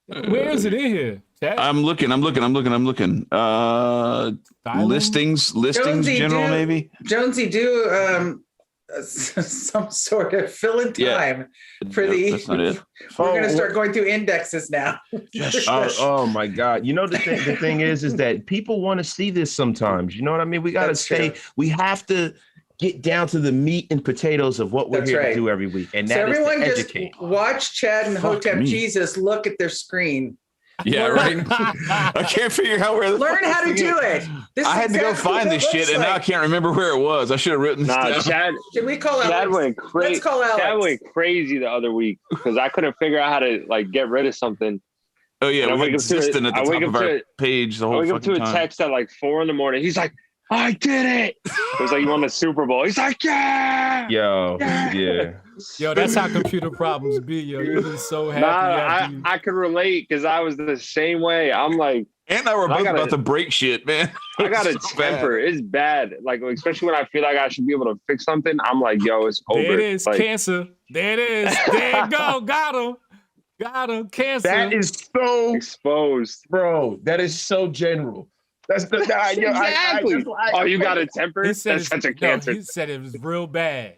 S2: Where is it in here? Chat?
S1: I'm looking.
S2: Dial-in?
S1: Listings
S4: Jonesy,
S1: general,
S4: do-
S1: maybe.
S4: Jonesy, do some sort of fill in
S1: Yeah.
S4: time for the.
S1: That's not it.
S4: We're gonna start going through indexes now.
S5: Oh my God. You know, the thing is that people want to see this sometimes. You know what I mean? We got to
S4: That's
S5: stay,
S4: true.
S5: we have to get down to the meat and potatoes of what we're
S4: That's
S5: here
S4: right.
S5: to do every week. And
S4: So
S5: that is
S4: everyone
S5: to
S4: just
S5: educate.
S4: watch Chad and
S1: Fuck
S4: Hotep
S1: me.
S4: Jesus look at their screen.
S1: Yeah, right. I can't figure out where.
S4: Learn how to do it. This
S1: I
S4: is
S1: had to go
S4: exactly
S1: find
S4: what
S1: this
S4: it
S1: shit,
S4: looks
S1: and now I
S4: like.
S1: can't remember where it was. I should have written this
S6: Nah,
S1: down.
S6: Chad
S4: Should we call
S6: went
S4: Alex?
S6: crazy.
S4: Let's call Alex.
S6: Chad went crazy the other week because I couldn't figure out how to like get rid of something.
S1: Oh yeah,
S6: And I
S1: we
S6: wake
S1: had
S6: up to it-
S1: existent at the
S6: I
S1: top
S6: wake
S1: of
S6: up
S1: our
S6: to-
S1: page the
S6: I
S1: whole
S6: wake up to
S1: fucking
S6: a
S1: time.
S6: text at like 4 a.m. He's like, I did it. It was like you won the Super Bowl. He's like, yeah.
S5: Yo, yeah.
S2: Yo, that's how computer problems be, yo. You're just so happy.
S6: Nah,
S2: after you-
S6: I could relate because I was the same way. I'm like,
S1: And I were
S6: I
S1: both
S6: gotta-
S1: about to break shit, man.
S6: I got a
S1: It's so bad.
S6: temper. It's bad. Like, especially when I feel like I should be able to fix something. I'm like, yo, it's over.
S2: There it is,
S6: Like,
S2: cancer. There it is. There you go. Got him. Cancer.
S5: That is so,
S6: exposed.
S5: bro, that is so general. That's the,
S6: Exactly. Oh, you got a temper?
S2: He said
S6: That's such a cancer.
S2: he said it was real bad.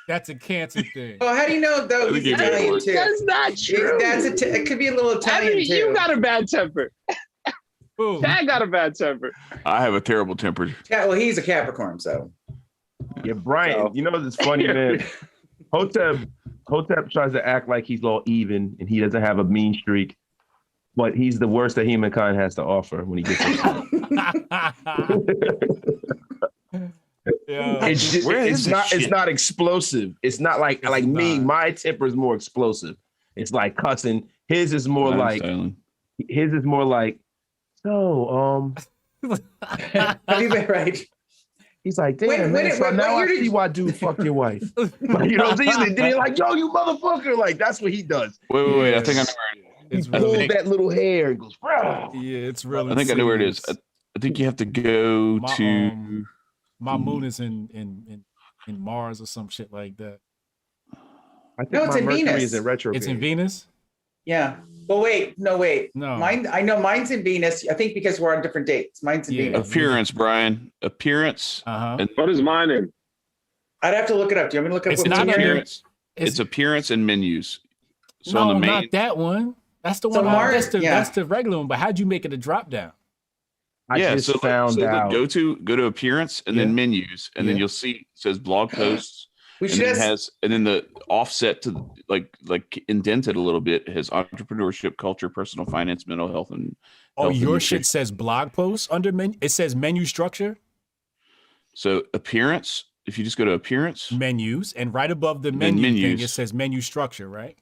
S2: That's a cancer thing.
S4: Oh, how do you know though?
S1: I think
S4: He's
S1: he made it
S4: Italian
S1: work.
S4: too.
S6: That's not true.
S4: It could be a little Italian
S6: Evan,
S4: too.
S6: you got a bad temper.
S2: Ooh.
S6: Chad got a bad temper.
S1: I have a terrible temper.
S4: Yeah, well, he's a Capricorn, so
S5: Yeah, Brian,
S6: So-
S5: you know what's funny, man? Hotep tries to act like he's all even and he doesn't have a mean streak, but he's the worst that humankind has to offer when he gets upset.
S2: Yeah.
S5: It's just,
S1: Where
S5: it's
S1: is this
S5: not
S1: shit?
S5: it's not explosive. It's not like
S2: It's
S5: me.
S2: not.
S5: My temper is more explosive. It's like cussing. His is more
S1: I'm
S5: like
S1: silent.
S5: so
S4: have you been right?
S5: he's like, damn,
S4: When-
S5: man.
S4: when-
S5: So
S4: when-
S5: now
S4: what
S5: I
S4: year did
S5: see
S4: you-
S5: why dude fuck your wife. Like, you know what I'm saying? They're like, yo, you motherfucker. Like, that's what he does.
S1: Wait. I think I know
S2: It's
S5: He
S2: really,
S5: pulls that little hair and goes, bro.
S2: yeah, it's really.
S1: I think I know where it is.
S2: serious.
S1: I think you have to go
S2: My,
S1: to.
S2: My moon is in Mars or some shit like that.
S5: I think
S4: No, it's
S5: my
S4: in
S5: Mercury
S4: Venus.
S5: is in retro.
S2: It's in Venus.
S4: Yeah. Well, wait. No.
S2: No.
S4: I know mine's in Venus. I think because we're on different dates. Mine's in
S2: Yeah.
S4: Venus.
S1: Appearance, Brian. Appearance.
S2: Uh-huh.
S6: What is mine in?
S4: I'd have to look it up. Do you want me to look up
S2: It's
S4: what's
S2: not
S4: in
S2: under-
S4: here?
S1: Appearance. It's appearance and menus. So
S2: No,
S1: on the main.
S2: not that one. That's the
S4: So
S2: one.
S4: Mars- yeah.
S2: That's the regular one. But how'd you make it a drop down?
S5: I just
S1: so
S5: found
S1: look,
S5: out.
S1: go to appearance and then
S2: Yeah.
S1: menus, and then
S2: Yeah.
S1: you'll see it says blog posts.
S4: We
S1: And
S4: should
S1: then
S4: have.
S1: and then the offset to like indented a little bit has entrepreneurship, culture, personal finance, mental health, and
S2: Oh,
S1: health and
S2: your
S1: nutrition.
S2: shit says blog posts under menu. It says menu structure.
S1: So appearance if you just go to appearance,
S2: menus, and right above the
S1: Then
S2: menu thing,
S1: menus.
S2: it says menu structure, right?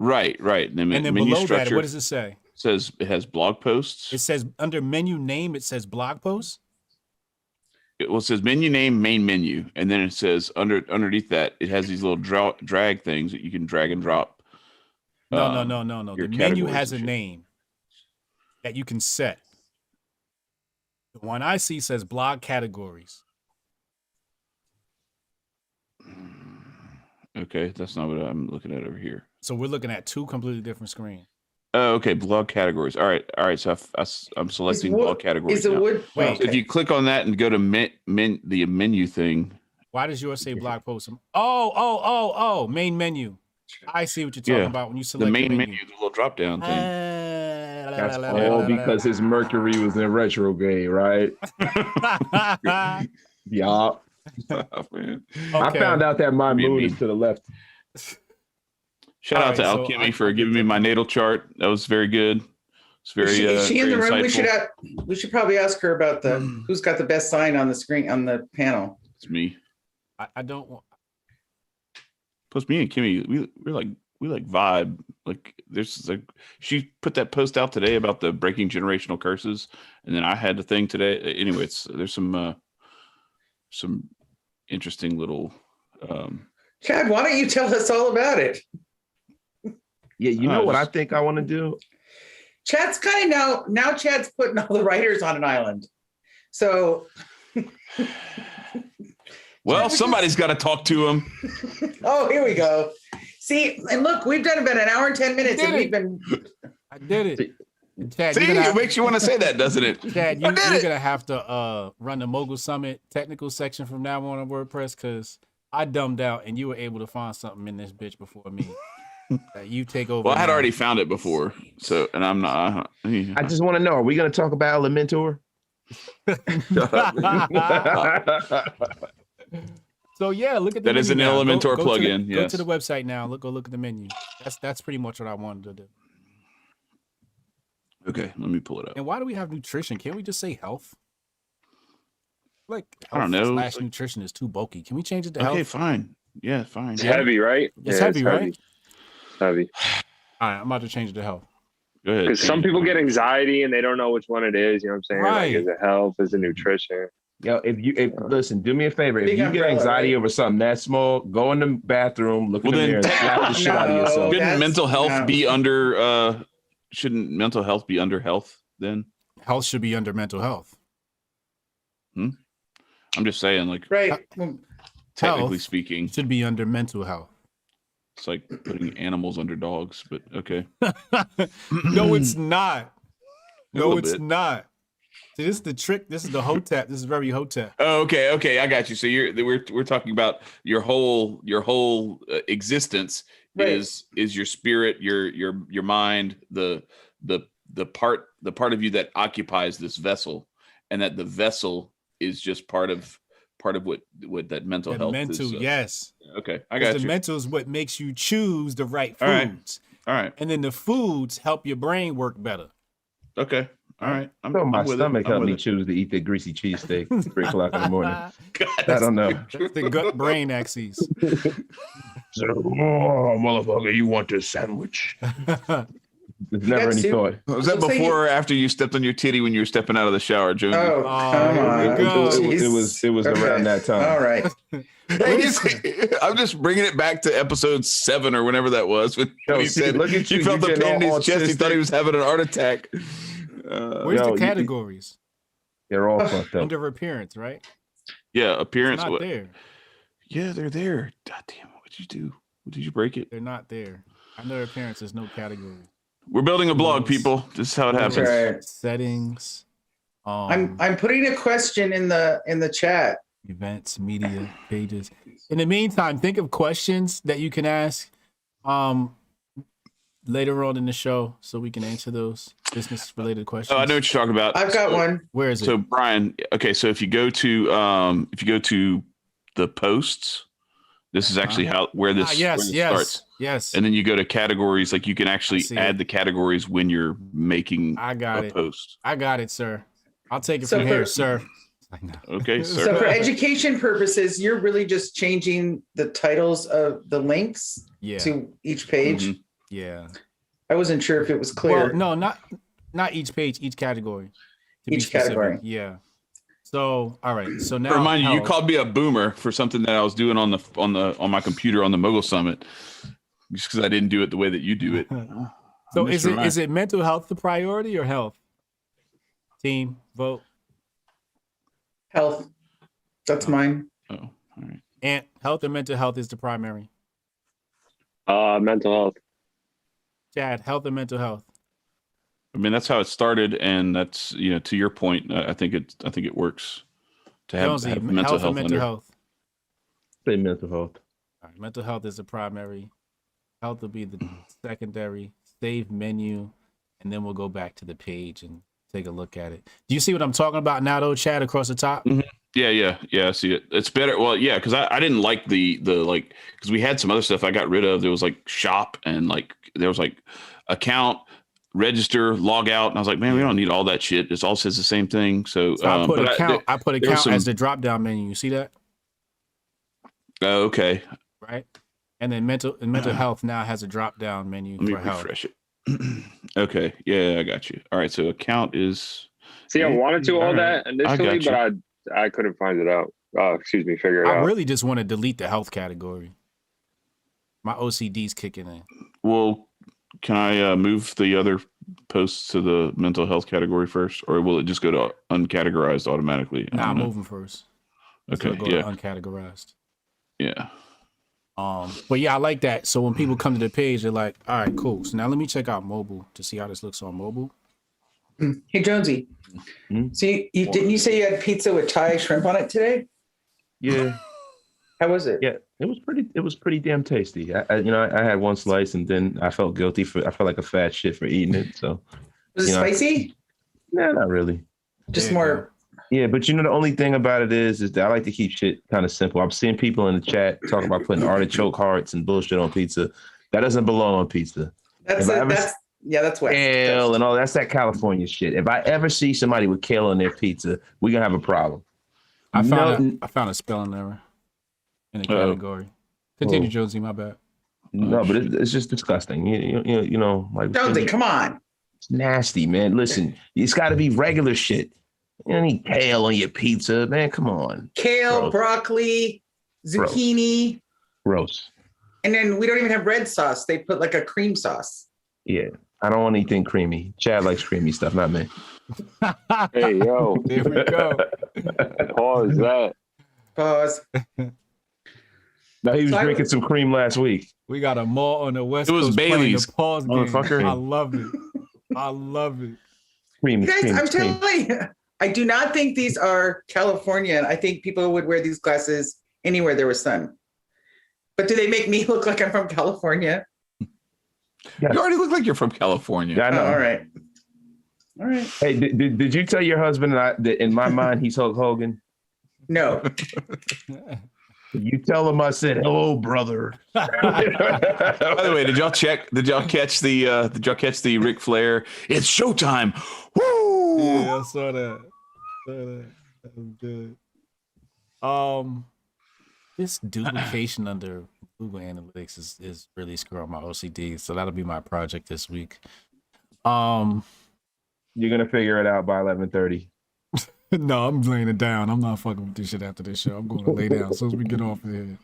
S1: right. And then,
S2: And then
S1: menu
S2: below
S1: structure
S2: that, what does it say?
S1: says it has blog posts.
S2: It says under menu name, it says blog posts.
S1: It says menu name, main menu, and then it says underneath that it has these little drag things that you can drag and drop.
S2: No.
S1: your
S2: The menu
S1: categories
S2: has a
S1: and shit.
S2: name that you can set. The one I see says blog categories.
S1: Okay, that's not what I'm looking at over here.
S2: So we're looking at two completely different screens.
S1: Oh, okay, blog categories. All right. So I'm selecting blog categories.
S4: Is it
S1: now.
S4: wood?
S2: Wait.
S1: So if you click on that and go to the menu thing.
S2: Why does yours say blog posts? Oh, main menu. I see what you're talking about when you select
S1: the main
S2: menu.
S1: the little drop down thing.
S5: That's all because his Mercury was in retrograde, right? Yeah.
S1: Oh, man.
S5: I found out that my
S1: Being
S5: moon
S1: mean.
S5: is to the left.
S1: Shout out to
S2: All right, so
S1: Alchemy for giving me my natal chart. That was very good. It's very
S4: Is she in the
S1: very
S4: room?
S1: insightful.
S4: We should probably ask her about who's got the best sign on the screen on the panel.
S1: It's me.
S2: I don't want.
S1: Plus me and Kimmy, we like vibe. Like there's like she put that post out today about the breaking generational curses, and then I had the thing today. Anyway, there's some interesting little.
S4: Chad, why don't you tell us all about it?
S5: Yeah, you know what I think I want to do?
S4: Chad's kind of now Chad's putting all the writers on an island. So
S1: Well, somebody's got to talk to him.
S4: oh, here we go. See, and look, we've done about an hour and 10 minutes, and we've been.
S2: I did it. Chad,
S1: See, it makes you want to say that, doesn't it?
S2: Chad, you're gonna have to run the Mogul Summit technical section from now on WordPress because I dumbed out and you were able to find something in this bitch before me. You take over.
S1: Well, I had
S2: now.
S1: already found it before, so and I'm not.
S5: I just want to know, are we going to talk about Elementor?
S2: So yeah, look at the
S1: That is an
S2: menu now.
S1: Elementor
S2: Go
S1: plugin.
S2: Go
S1: Yes.
S2: to the website now. Go look at the menu. That's pretty much what I wanted to do.
S1: Okay, let me pull it up.
S2: And why do we have nutrition? Can't we just say health? Like
S1: I don't
S2: health
S1: know.
S2: slash nutrition is too bulky. Can we change it to
S1: Okay,
S2: health?
S1: fine. Yeah, fine.
S6: It's heavy, right?
S2: It's
S6: Yeah,
S2: heavy, right?
S6: Heavy.
S2: All right, I'm about to change it to health.
S1: Go ahead.
S6: Because some people get anxiety and they don't know which one it is. You know what I'm saying?
S2: Right.
S6: Like, is it health? Is it nutrition?
S5: Yo, listen, do me a favor. If
S4: Big
S5: you get
S4: umbrella,
S5: anxiety
S4: right?
S5: over something that small, go in the bathroom, look in
S1: Well,
S5: the mirror,
S1: then-
S5: and slap the shit out of
S4: No.
S5: yourself.
S1: Shouldn't
S4: that's-
S1: mental health
S4: no.
S1: be under? Shouldn't mental health be under health then?
S2: Health should be under mental health.
S1: I'm just saying, like
S4: Right.
S1: technically
S2: Health
S1: speaking,
S2: should be under mental health.
S1: it's like putting animals under dogs. But okay.
S2: No, it's not.
S1: A
S2: No,
S1: little
S2: it's
S1: bit.
S2: not. See, this is the trick. This is the Hotep. This is very Hotep.
S1: Oh, okay, I got you. So we're talking about your whole existence
S4: Right.
S1: is your spirit, your mind, the part of you that occupies this vessel, and that the vessel is just part of what that mental
S2: The
S1: health
S2: mental,
S1: is.
S2: yes.
S1: Okay, I
S2: 'Cause
S1: got
S2: the
S1: you.
S2: mental is what makes you choose the right
S1: All right.
S2: foods.
S1: All right.
S2: And then the foods help your brain work better.
S1: Okay. All right. I'm
S5: My
S1: with it.
S5: stomach
S1: I'm
S5: helped
S1: with
S5: me
S1: it.
S5: choose to eat the greasy cheesesteak at 3 o'clock in the morning.
S1: God,
S5: I don't know.
S2: That's the gut brain axis.
S5: So, motherfucker, you want this sandwich? There's never
S4: That's
S5: any
S4: super-
S5: thought.
S1: Was that
S4: Looks like
S1: before or after you stepped on your titty when you were stepping out of the shower, Jonesy?
S4: Oh, come
S2: here we
S4: on.
S2: go.
S5: It was
S4: Okay.
S5: around that time.
S4: All right.
S1: I'm just bringing it back to episode 7 or whenever that was. When
S5: Yo,
S1: he
S5: see,
S1: said
S5: look at
S1: he
S5: you,
S1: felt
S5: you
S1: the pain in
S5: getting all
S1: his chest. He thought he
S5: autistic.
S1: was having an heart attack.
S2: Where's
S5: Yo,
S2: the categories?
S5: They're all fucked up.
S2: Under appearance, right?
S1: Yeah,
S2: It's
S1: appearance.
S2: not there.
S1: Yeah, they're there. God damn it! What did you do? Did you break it?
S2: They're not there. Under appearance, there's no category.
S1: We're building a blog,
S2: Yes.
S1: people. This is how it
S4: That's
S1: happens.
S4: right.
S2: Settings.
S4: I'm putting a question in the chat.
S2: Events, media, pages. In the meantime, think of questions that you can ask later on in the show so we can answer those business related questions.
S1: Oh, I know what you're talking about.
S4: I've got one.
S2: Where is it?
S1: So Brian, okay, so if you go to the posts, this is actually where this starts.
S2: Yes.
S1: And then you go to categories, like you can actually
S2: see
S1: add
S2: it.
S1: the categories when you're making
S2: I got
S1: a
S2: it.
S1: post.
S2: I got it, sir. I'll take it
S4: So
S2: from here,
S4: for-
S2: sir. I know.
S1: Okay, sir.
S4: So for education purposes, you're really just changing the titles of the links to each page.
S1: Mhm.
S2: Yeah.
S4: I wasn't sure if it was clear.
S2: Well, no, not each page, each category. To
S4: Each category.
S2: Yeah. So, all right. So now,
S1: Remind you, you called me a boomer for something that I was doing on my computer on the Mogul Summit, just because I didn't do it the way that you do it.
S2: So is it mental health the priority or health? Team vote.
S4: Health. That's mine.
S1: Oh, all right.
S2: And health and mental health is the primary.
S6: Mental health.
S2: Chad, health and mental health.
S1: I mean, that's how it started, and that's, you know, to your point. I think it works to have
S2: Jonesy,
S1: mental health.
S2: Mental health.
S5: Say mental health.
S2: All right, mental health is the primary. Health will be the secondary. Save menu, and then we'll go back to the page and take a look at it. Do you see what I'm talking about now, though, Chad, across the top?
S1: Mm-hmm. Yeah. I see it. It's better. Well, yeah, because I didn't like the like, because we had some other stuff I got rid of. There was like shop and like there was like account, register, log out, and I was like, man, we don't need all that shit. It all says the same thing. So
S2: I put account as the drop down menu. You see that?
S1: Oh, okay.
S2: Right. And then mental health now has a drop down menu.
S1: Let me
S2: for health.
S1: refresh it. Okay. Yeah, I got you. All right. So account is.
S6: See, I wanted to all that initially,
S1: but
S6: I couldn't find it out. Figure it out.
S2: I really just want to delete the health category. My OCD's kicking in.
S1: Well, can I move the other posts to the mental health category first, or will it just go to uncategorized automatically?
S2: Nah, move them first.
S1: Okay.
S2: Go to uncategorized.
S1: Yeah.
S2: But yeah, I like that. So when people come to the page, they're like, all right, cool. So now let me check out mobile to see how this looks on mobile.
S4: Hey, Jonesy. So didn't you say you had pizza with Thai shrimp on it today?
S5: Yeah.
S4: How was it?
S5: Yeah, it was pretty damn tasty. I had one slice and then I felt guilty I felt like a fat shit for eating it. So
S4: was it spicy?
S5: Nah, not really.
S4: Just more.
S5: Yeah, but the only thing about it is that I like to keep shit kind of simple. I'm seeing people in the chat talk about putting artichoke hearts and bullshit on pizza. That doesn't belong on pizza.
S4: That's what
S5: kale and all that's that California shit. If I ever see somebody with kale on their pizza, we're gonna have a problem.
S2: I found a spelling error in the category. Continue, Jonesy. My bad.
S5: No, but it's just disgusting. You know, like
S4: Jonesy, come on.
S5: It's nasty, man. Listen, it's got to be regular shit. You don't need kale on your pizza, man. Come on.
S4: Kale,
S5: Gross.
S4: Broccoli, zucchini.
S5: Gross.
S4: And then we don't even have red sauce. They put like a cream sauce.
S5: Yeah. I don't want anything creamy. Chad likes creamy stuff, not me.
S6: Hey, yo.
S2: There we go.
S6: Pause that.
S4: Pause.
S5: No, he was drinking some cream last week.
S2: We got a mall on the West
S1: Coast. It was Bailey's.
S2: The pause game.
S1: Motherfucker.
S2: I love it. I love it.
S5: Creamy,
S4: Guys,
S5: creamy,
S4: I'm telling you, I do not think these are Californian. I think people would wear these glasses anywhere there was sun. But do they make me look like I'm from California?
S5: Yes.
S1: You already look like you're from California.
S5: Yeah, I know.
S4: All right. All right.
S5: Hey, did you tell your husband that in my mind he's Hulk Hogan?
S4: No.
S5: You tell him I said hello, brother.
S1: By the way, did y'all catch the Ric Flair? It's showtime. Woo!
S2: Yeah, I saw that. That was good. This duplication under Google Analytics is really screwing my OCD. So that'll be my project this week.
S5: You're gonna figure it out by 11:30.
S2: No, I'm laying it down. I'm not fucking with this shit after this show. I'm going to lay down as soon as we get off of here.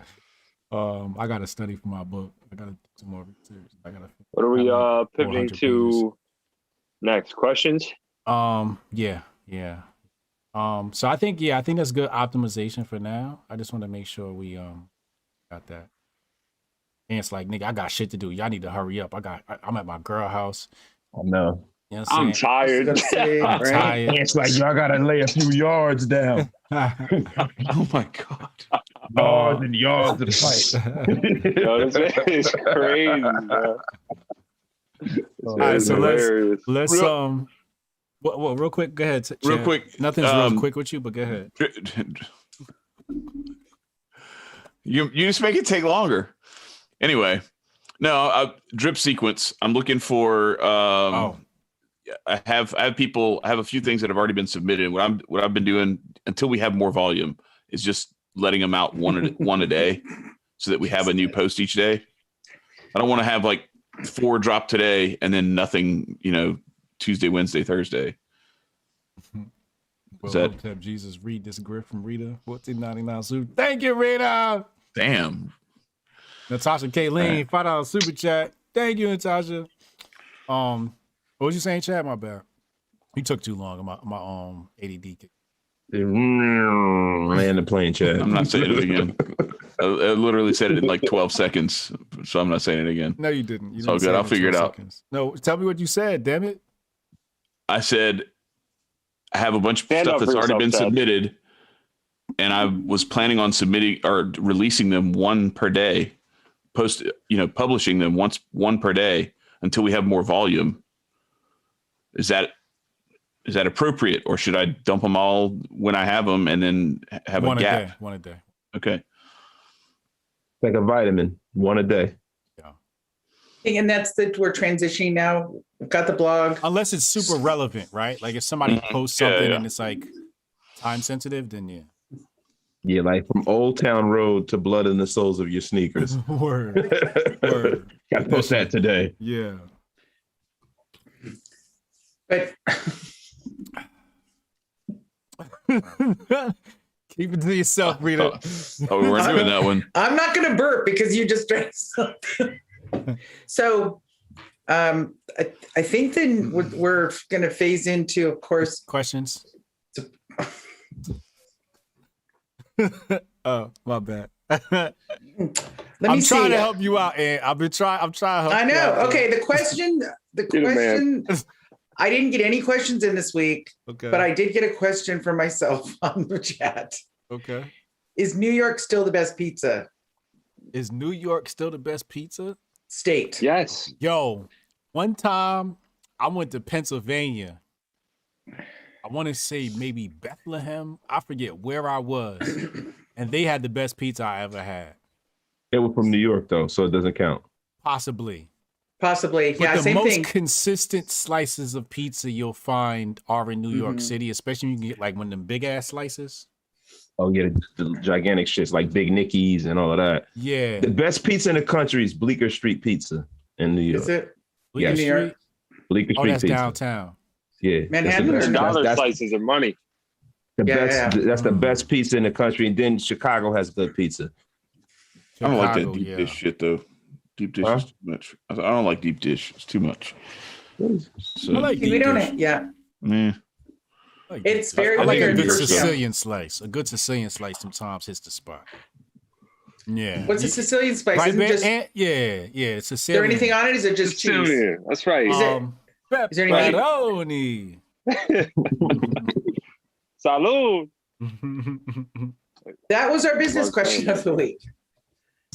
S2: I got to study for my book. I got to do some more research.
S6: What are we pivoting to next? Questions?
S2: Yeah. So I think that's good optimization for now. I just want to make sure we got that. And it's like, nigga, I got shit to do. Y'all need to hurry up. I'm at my girl house.
S5: I know.
S2: You know
S6: I'm tired.
S2: I'm tired.
S5: It's like y'all gotta lay a few yards down.
S1: Oh my god.
S5: Yards and yards of fight.
S6: Yo, this is crazy, bro.
S2: All right, so let's well, real quick, go ahead.
S1: Real quick.
S2: Nothing's real quick with you, but go ahead.
S1: You just make it take longer. Anyway, no, drip sequence. I'm looking for I have a few things that have already been submitted. What I've been doing until we have more volume is just letting them out one a day, so that we have a new post each day. I don't want to have like 4 drop today and then nothing, Tuesday, Wednesday, Thursday.
S2: Well, Hotep Jesus, read this grip from Rita, 14.99 super. Thank you, Rita.
S1: Damn.
S2: Natasha Kayleen, $5 super chat. Thank you, Natasha. What was you saying, Chad? My bad. You took too long on my ADD.
S5: Land the plane, Chad.
S1: I'm not saying it again. I literally said it in like 12 seconds, so I'm not saying it again.
S2: No, you didn't.
S1: It's all good. I'll figure it out.
S2: No, tell me what you said, damn it.
S1: I said I have a bunch of stuff that's already been submitted, and I was planning on submitting or releasing them one per day, publishing them one per day until we have more volume. Is that appropriate, or should I dump them all when I have them and then have a gap?
S2: One a day.
S1: Okay.
S5: Like a vitamin, one a day.
S4: Yeah. And that's we're transitioning now. We've got the blog.
S2: Unless it's super relevant, right? Like if somebody posts something and it's like time sensitive, then yeah.
S5: Yeah, like from Old Town Road to Blood in the Soles of Your Sneakers.
S2: Word.
S5: Gotta post that today.
S2: Yeah.
S4: But
S2: keep it to yourself, Rita.
S1: Oh, we weren't doing that one.
S4: I'm not going to burp because you just drank something. So I think then we're going to phase into, of course,
S2: questions. Oh, my bad. I'm trying to help you out, and I'm trying to help
S4: I know.
S2: you out,
S4: okay, the question. I didn't get any questions in this week, but I did get a question for myself on the chat.
S2: Okay.
S4: Is New York still the best pizza?
S2: Is New York still the best pizza?
S4: State.
S6: Yes.
S2: Yo, one time I went to Pennsylvania. I want to say maybe Bethlehem. I forget where I was. And they had the best pizza I ever had.
S5: They were from New York, though, so it doesn't count.
S2: Possibly.
S4: But yeah,
S2: the most consistent slices of pizza you'll find are in New York City, especially when you can get like one of them big ass slices.
S5: Oh yeah, the gigantic shits like Big Nicky's and all of that.
S2: Yeah.
S5: The best pizza in the country is Bleecker Street Pizza in New York.
S4: Is it?
S2: Bleecker Street?
S5: Bleecker Street
S2: that's
S5: Pizza.
S2: downtown.
S5: Yeah.
S4: Manhattan.
S6: Dollar slices of money.
S5: That's the best pizza in the country, and then Chicago has good pizza.
S1: I don't like that deep dish shit though. Deep dish is too much. I don't like deep dish. It's too much.
S2: So, I like deep
S4: we don't.
S2: dish.
S4: Yeah.
S2: Like
S4: it's very.
S2: I like a good
S4: weird.
S2: Sicilian slice. A good Sicilian slice sometimes hits the spot. Yeah.
S4: What's a Sicilian spice?
S2: Right,
S4: Isn't just,
S2: yeah, Sicilian.
S4: Is there anything on it? Is it just cheese?
S6: Sicilian. That's right.
S4: Is there any
S2: pepperoni?
S6: Salud.
S4: That was our business question of the week.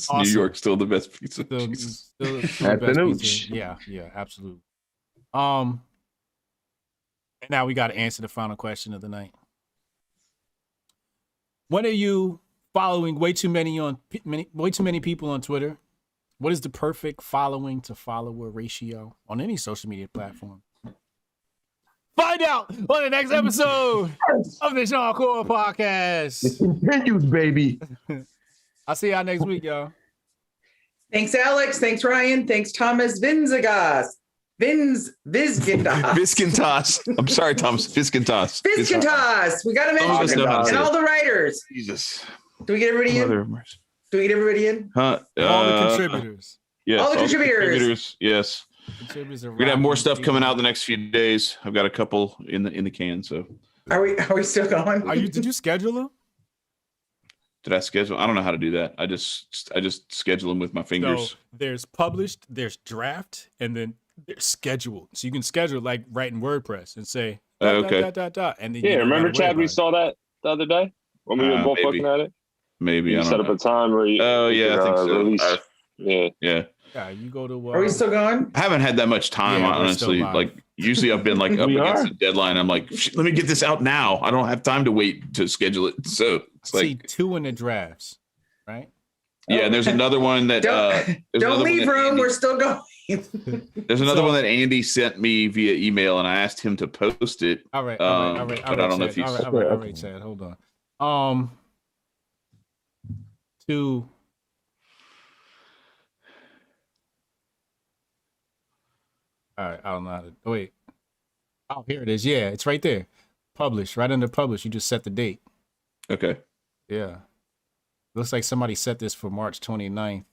S1: Awesome. New York still the best pizza.
S2: Still the
S5: At
S2: best
S5: the
S2: pizza. Yeah, absolutely. Now we got to answer the final question of the night. When are you following way too many people on Twitter? What is the perfect following to follower ratio on any social media platform? Find out on the next episode of the Jianchor podcast.
S5: It continues, baby.
S2: I'll see y'all next week, y'all.
S4: Thanks, Alex. Thanks, Ryan. Thanks, Thomas Vinzagas.
S1: Viscontas. I'm sorry, Thomas. Viscontas.
S4: We got to mention and all the writers.
S1: Jesus.
S4: Do we get everybody in? Do we get everybody in?
S2: All the contributors.
S1: Yes.
S4: All the contributors.
S1: Yes. We're gonna have more stuff coming out the next few days. I've got a couple in the can. So
S4: are we still going?
S2: Did you schedule them?
S1: Did I schedule? I don't know how to do that. I just schedule them with my fingers.
S2: So there's published, there's draft, and then there's scheduled. So you can schedule like writing WordPress and say
S1: okay.
S2: And then
S6: remember Chad? We saw that the other day when we were both looking at it.
S1: Maybe
S6: you set up a time where you.
S1: Oh yeah, I think so.
S6: Release.
S1: Yeah.
S2: Yeah, you go to.
S4: Are we still going?
S1: I haven't had that much time, honestly. Like usually, I've been like up against the deadline. I'm like, let me get this out now. I don't have time to wait to schedule it. So it's
S2: see 2 in the drafts, right?
S1: Yeah, and there's another one that
S4: don't leave room. We're still going.
S1: There's another one that Andy sent me via email, and I asked him to post it.
S2: All right.
S1: But I don't know if he's
S2: all right, Chad. Hold on. To all right, I don't know how to wait. Oh, here it is. Yeah, it's right there. Publish, right under publish. You just set the date.
S1: Okay.
S2: Yeah. Looks like somebody set this for March 29th.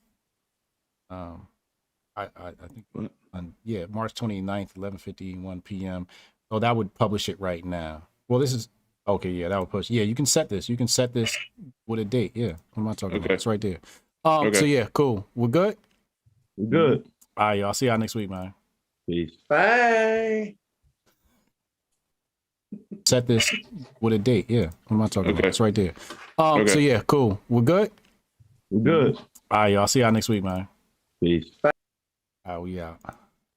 S2: I think March 29th, 11:51 p.m. Oh, that would publish it right now. Well, this is okay, yeah, that would push. Yeah, you can set this. You can set this with a date. Yeah. What am I talking about? It's right there. So yeah, cool. We're good?
S5: We're good.
S2: All right, y'all. See y'all next week, man.
S5: Peace.
S4: Bye.
S2: Set this with a date. Yeah. What am I talking about? It's right there.
S1: Okay.
S2: So yeah, cool. We're good?
S5: We're good.
S2: All right, y'all. See y'all next week, man.
S5: Peace.
S2: All right, we out.